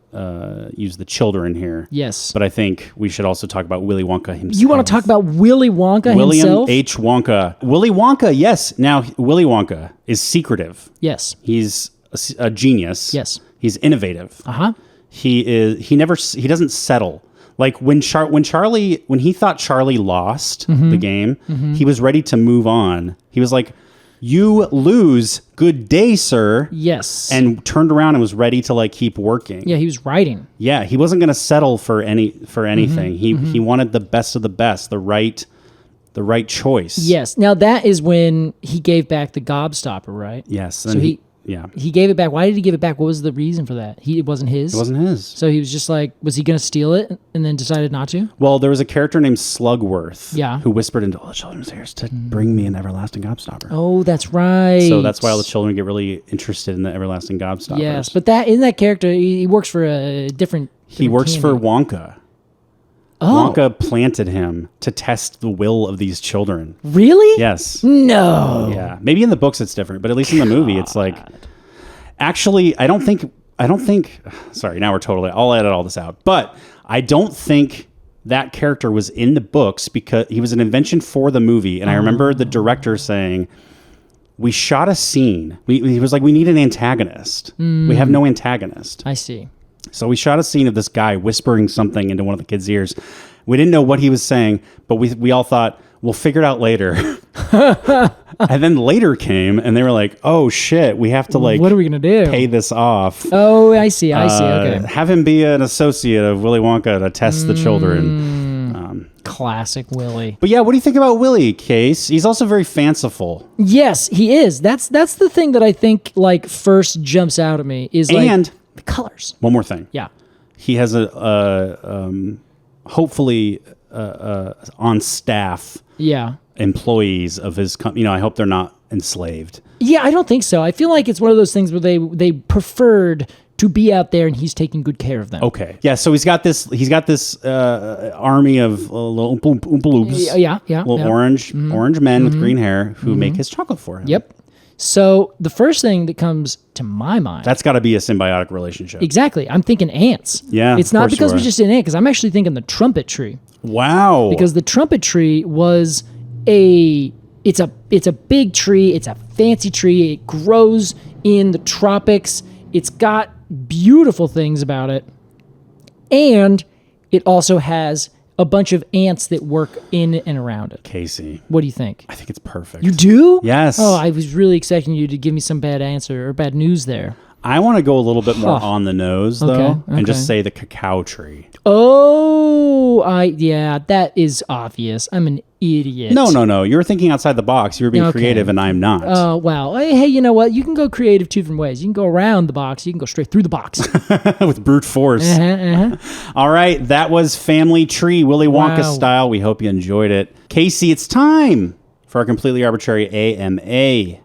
use the children here. Yes. But I think we should also talk about Willy Wonka himself. You want to talk about Willy Wonka William himself? H. Wonka. Willy Wonka, yes. Now, Willy Wonka is secretive. Yes. He's a genius. Yes. He's innovative. Uh-huh. He doesn't settle. Like when he thought Charlie lost Mm-hmm. the game, he was ready to move on. He was like, "You lose. Good day, sir." Yes. And turned around and was ready to like keep working. Yeah, he was writing. Yeah, he wasn't going to settle for anything. Mm-hmm. He wanted the best of the best, the right choice. Yes. Now that is when he gave back the gobstopper, right? Yes. So And he gave it back. Why did he give it back? What was the reason for that? It wasn't his? It wasn't his. So he was just like, was he going to steal it and then decided not to? Well, there was a character named Slugworth Yeah. who whispered into all the children's ears to bring me an everlasting gobstopper. Oh, that's right. So that's why all the children get really interested in the everlasting gobstoppers. Yes, but in that character, he works for a different He works for candy. Wonka. Oh, Wonka planted him to test the will of these children. really? Yes. No. Yeah. Maybe in the books it's different, but at least in the movie it's like... Actually, I don't think... Sorry, now I'll edit all this out. But I don't think that character was in the books because he was an invention for the movie. And I remember the director saying, we shot a scene. He was like, we need an antagonist. We have no antagonist. I see. So we shot a scene of this guy whispering something into one of the kids' ears. We didn't know what he was saying, but we all thought, we'll figure it out later. And then later came, and they were like, oh, shit, we have to, like, What are we going to do? pay this off. Oh, I see. Okay. Have him be an associate of Willy Wonka to test the children. Classic Willy. But yeah, what do you think about Willy, Case? He's also very fanciful. Yes, he is. That's the thing that I think like first jumps out at me is like And the colors. one more thing. Yeah. He has hopefully on staff Yeah. employees of his company. I hope they're not enslaved. Yeah, I don't think so. I feel like it's one of those things where they preferred to be out there and he's taking good care of them. Okay. Yeah, so he's got this army of little Oompa Loomps. Yeah. Little orange men with green hair who make his chocolate for him. Yep. So the first thing that comes to my mind. That's got to be a symbiotic relationship. Exactly. I'm thinking ants. Yeah, It's of not course because you we are. just did an ant, because I'm actually thinking the trumpet tree. Wow. Because the trumpet tree was it's a big tree, it's a fancy tree, it grows in the tropics, it's got beautiful things about it, and it also has a bunch of ants that work in and around it. Casey, What do you think? I think it's perfect. You do? Yes. Oh, I was really expecting you to give me some bad answer or bad news there. I want to go a little bit more on the nose, though, Okay, and just okay. say the cacao tree. Oh, that is obvious. I'm an idiot. No. You're thinking outside the box. You're being Okay. creative, and I'm not. Oh, wow. Hey, you know what? You can go creative two different ways. You can go around the box. You can go straight through the box. With brute force. All right, that was Family Tree, Willy Wonka Wow. style. We hope you enjoyed it. Casey, it's time for our Completely Arbitrary AMA.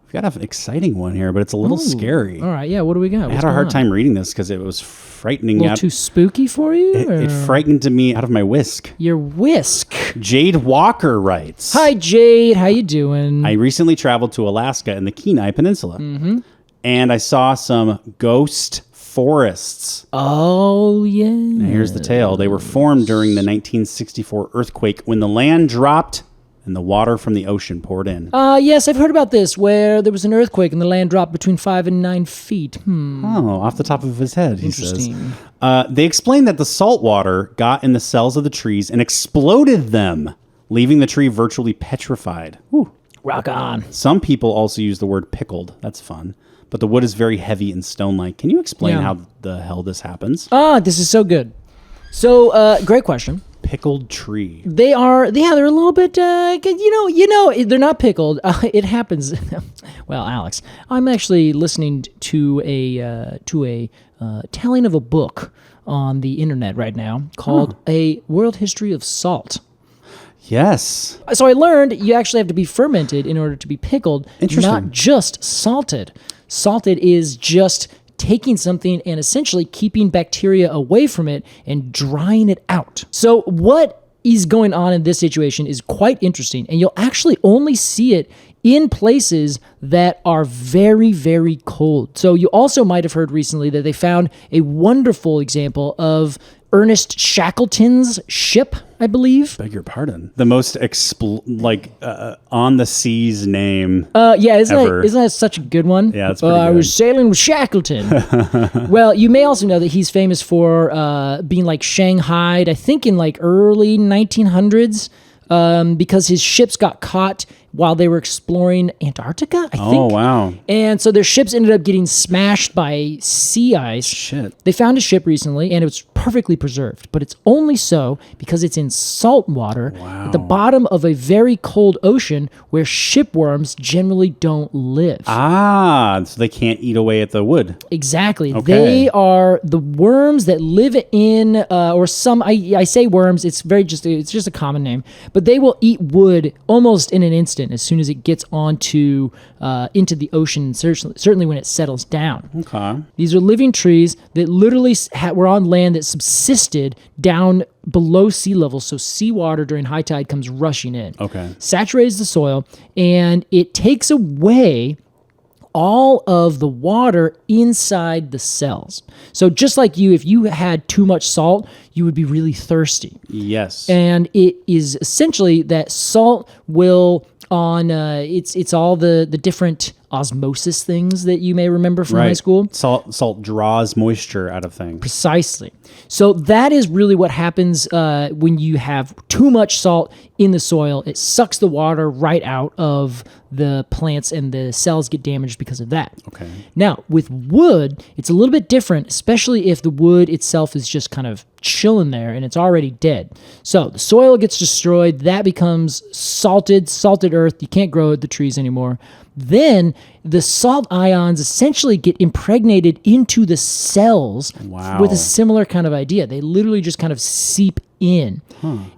We've got an exciting one here, but it's a little scary. All right, yeah, what do we got? I had a hard time reading this because it was frightening. A little too spooky for you? It frightened me out of my whisk. Your whisk. Jade Walker writes, Hi, Jade. How you doing? I recently traveled to Alaska and the Kenai Peninsula, and I saw some ghost forests. Oh, yeah. Now, here's the tale. They were formed during the 1964 earthquake when the land dropped and the water from the ocean poured in. Yes, I've heard about this, where there was an earthquake and the land dropped between 5 and 9 feet. Oh, off the top of his head, he says. Interesting. They explained that the salt water got in the cells of the trees and exploded them, leaving the tree virtually petrified. Whew. Rock on. Some people also use the word pickled. That's fun. But the wood is very heavy and stone-like. Can you explain Yeah. how the hell this happens? This is so good. So, great question. Pickled tree. They're a little bit, they're not pickled. It happens. Well, Alex, I'm actually listening to a telling of a book on the internet right now called A World History of Salt. Yes. So I learned you actually have to be fermented in order to be pickled, Interesting. not just salted. Salted is just taking something and essentially keeping bacteria away from it and drying it out. So what is going on in this situation is quite interesting, and you'll actually only see it in places that are very, very cold. So you also might have heard recently that they found a wonderful example of Ernest Shackleton's ship, I believe. Beg your pardon. The most on the seas name. Isn't that such a good one? Yeah, it's pretty good. I was sailing with Shackleton. Well, you may also know that he's famous for being like shanghaied, I think in like early 1900s, because his ships got caught while they were exploring Antarctica, I think. Oh, wow. And so their ships ended up getting smashed by sea ice. Shit. They found a ship recently, and it was perfectly preserved, but it's only so because it's in salt water at the bottom of a very cold ocean where shipworms generally don't live. Ah, so they can't eat away at the wood. Exactly. Okay. They are the worms that live in, or some, I say worms, it's just a common name, but they will eat wood almost in an instant as soon as it gets onto into the ocean, certainly when it settles down. Okay. These are living trees that literally were on land that subsisted down below sea level, so seawater during high tide comes rushing in. Okay. Saturates the soil, and it takes away all of the water inside the cells. So just like you, if you had too much salt, you would be really thirsty. Yes. And it is essentially that salt will it's all the different osmosis things that you may remember from high school. Salt draws moisture out of things. Precisely. So that is really what happens when you have too much salt in the soil. It sucks the water right out of the plants, and the cells get damaged because of that. Okay. Now, with wood, it's a little bit different, especially if the wood itself is just kind of chilling there and it's already dead. So the soil gets destroyed. That becomes salted earth. You can't grow the trees anymore. Then the salt ions essentially get impregnated into the cells with a similar kind of idea. They literally just kind of seep in.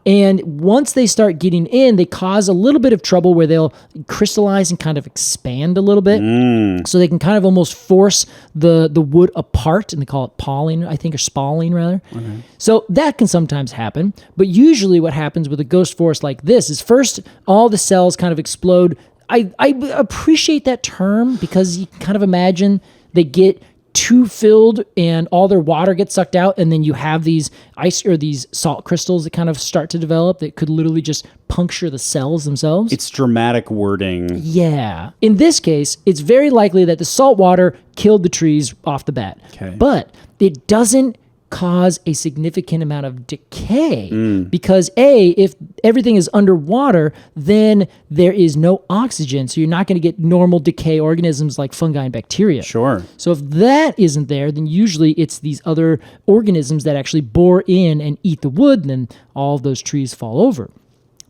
And once they start getting in, they cause a little bit of trouble where they'll crystallize and kind of expand a little bit. So they can kind of almost force the wood apart, and they call it palling, I think, or spalling rather. Okay. So that can sometimes happen. But usually what happens with a ghost forest like this is first all the cells kind of explode. I appreciate that term because you can kind of imagine they get too filled and all their water gets sucked out, and then you have these ice or these salt crystals that kind of start to develop that could literally just puncture the cells themselves. It's dramatic wording. Yeah. In this case, it's very likely that the salt water killed the trees off the bat. Okay. But it doesn't cause a significant amount of decay because if everything is underwater, then there is no oxygen, so you're not going to get normal decay organisms like fungi and bacteria. Sure. So if that isn't there, then usually it's these other organisms that actually bore in and eat the wood, and then all of those trees fall over.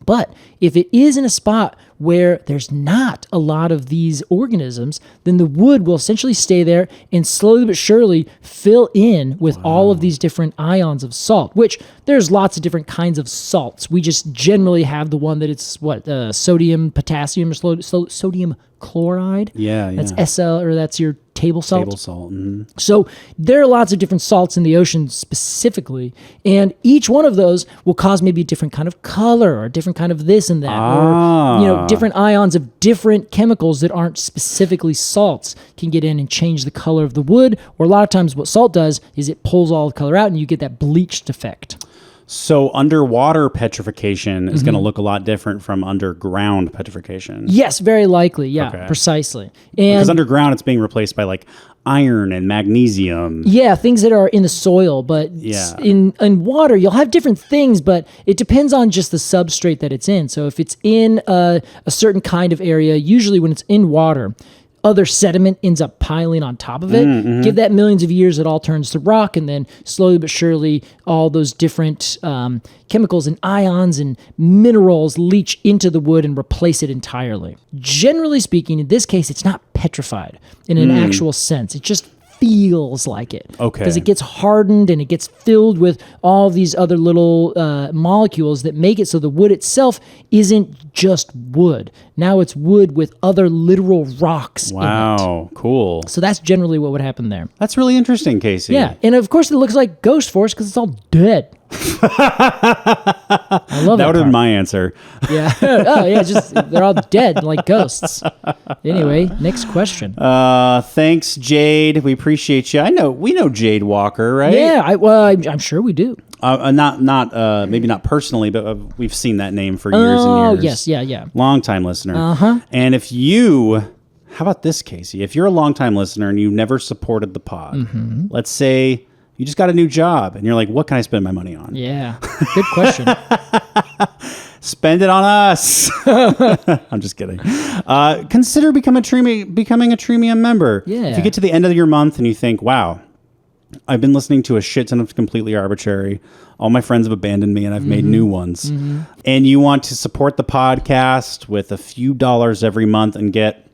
But if it is in a spot where there's not a lot of these organisms, then the wood will essentially stay there and slowly but surely fill in with all of these different ions of salt, which there's lots of different kinds of salts. We just generally have the one that it's sodium, potassium, or sodium chloride. Yeah. That's SL, or that's your table salt. Table salt. Mm-hmm. So there are lots of different salts in the ocean specifically, and each one of those will cause maybe a different kind of color or a different kind of this and that, or different ions of different chemicals that aren't specifically salts can get in and change the color of the wood. Or a lot of times what salt does is it pulls all the color out and you get that bleached effect. So underwater petrification is going to look a lot different from underground petrification. Yes, very likely. Yeah, okay. Precisely. And because underground, it's being replaced by like iron and magnesium. Yeah, things that are in the soil. But in water, you'll have different things, but it depends on just the substrate that it's in. So if it's in a certain kind of area, usually when it's in water, other sediment ends up piling on top of it. Give that millions of years, it all turns to rock, and then slowly but surely all those different chemicals and ions and minerals leach into the wood and replace it entirely. Generally speaking, in this case, it's not petrified in an actual sense. It just feels like it. Okay. Because it gets hardened and it gets filled with all these other little molecules that make it so the wood itself isn't just wood. Now it's wood with other literal rocks in it. Wow, cool. So that's generally what would happen there. That's really interesting, Casey. Yeah, and of course it looks like Ghost Force because it's all dead. I love That would have been part. my answer. Yeah. Oh, yeah. Just they're all dead like ghosts. Anyway, next question. Thanks, Jade. We appreciate you. We know Jade Walker, right? Yeah. I'm sure we do. Maybe not personally, but we've seen that name for years and years. Yes. Yeah. Long-time listener. And how about this, Casey? If you're a long-time listener and you never supported the pod, let's say you just got a new job and you're like, what can I spend my money on? Yeah. Good question. Spend it on us. I'm just kidding. Consider becoming a Treemium member. Yeah. If you get to the end of your month and you think, wow, I've been listening to a shit ton of Completely Arbortrary. All my friends have abandoned me and I've made new ones. And you want to support the podcast with a few dollars every month and get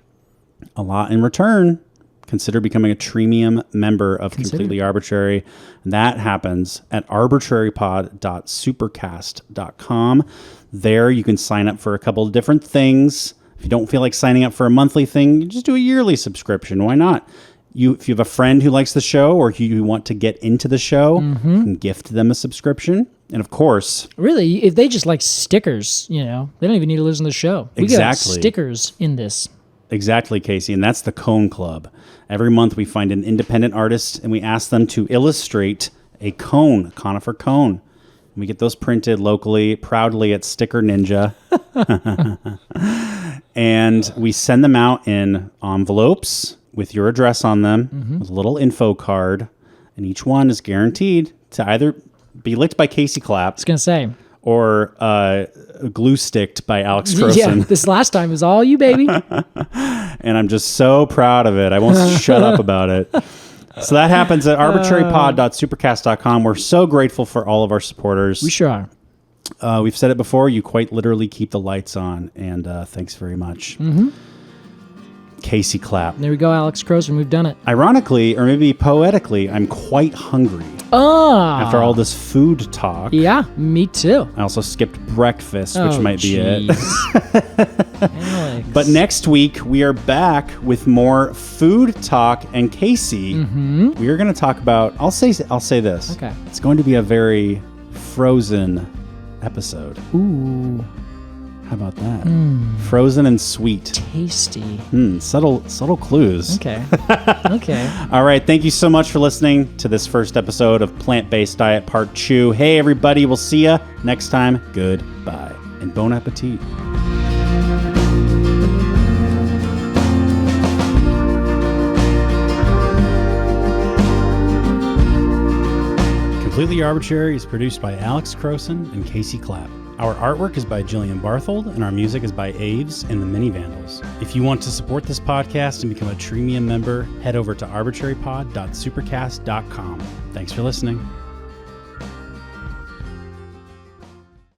a lot in return, consider becoming a Treemium member of Completely Arbortrary. That happens at arbitrarypod.supercast.com. There you can sign up for a couple of different things. If you don't feel like signing up for a monthly thing, you just do a yearly subscription. Why not? If you have a friend who likes the show or you want to get into the show, you can gift them a subscription. And of course... Really, if they just like stickers, they don't even need to listen to the show. We got stickers in this. Exactly, Casey. And that's the Cone Club. Every month we find an independent artist and we ask them to illustrate a conifer cone. And we get those printed locally, proudly at Sticker Ninja. And we send them out in envelopes with your address on them, with a little info card. And each one is guaranteed to either be licked by Casey Clapp. I was going to say. Or glue sticked by Alex Crowson. Yeah, this last time was all you, baby. And I'm just so proud of it. I won't shut up about it. So that happens at arbitrarypod.supercast.com. We're so grateful for all of our supporters. We sure are. We've said it before. You quite literally keep the lights on. And thanks very much. Casey Clapp. There we go, Alex Crowson. We've done it. Ironically, or maybe poetically, I'm quite hungry. After all this food talk. Yeah, me too. I also skipped breakfast, which might be it. Alex. But next week, we are back with more food talk. And Casey, we are going to talk about, I'll say this. Okay. It's going to be a very Frozen episode. Ooh. How about that? Frozen and sweet. Tasty. Subtle clues. Okay. Okay. All right. Thank you so much for listening to this first episode of Plant-Based Diet Part 2. Hey, everybody. We'll see you next time. Goodbye. And bon appetit. Completely Arbortrary is produced by Alex Crowson and Casey Clapp. Our artwork is by Jillian Barthold, and our music is by Aves and the Mini Vandals. If you want to support this podcast and become a Treemium member, head over to arbitrarypod.supercast.com. Thanks for listening.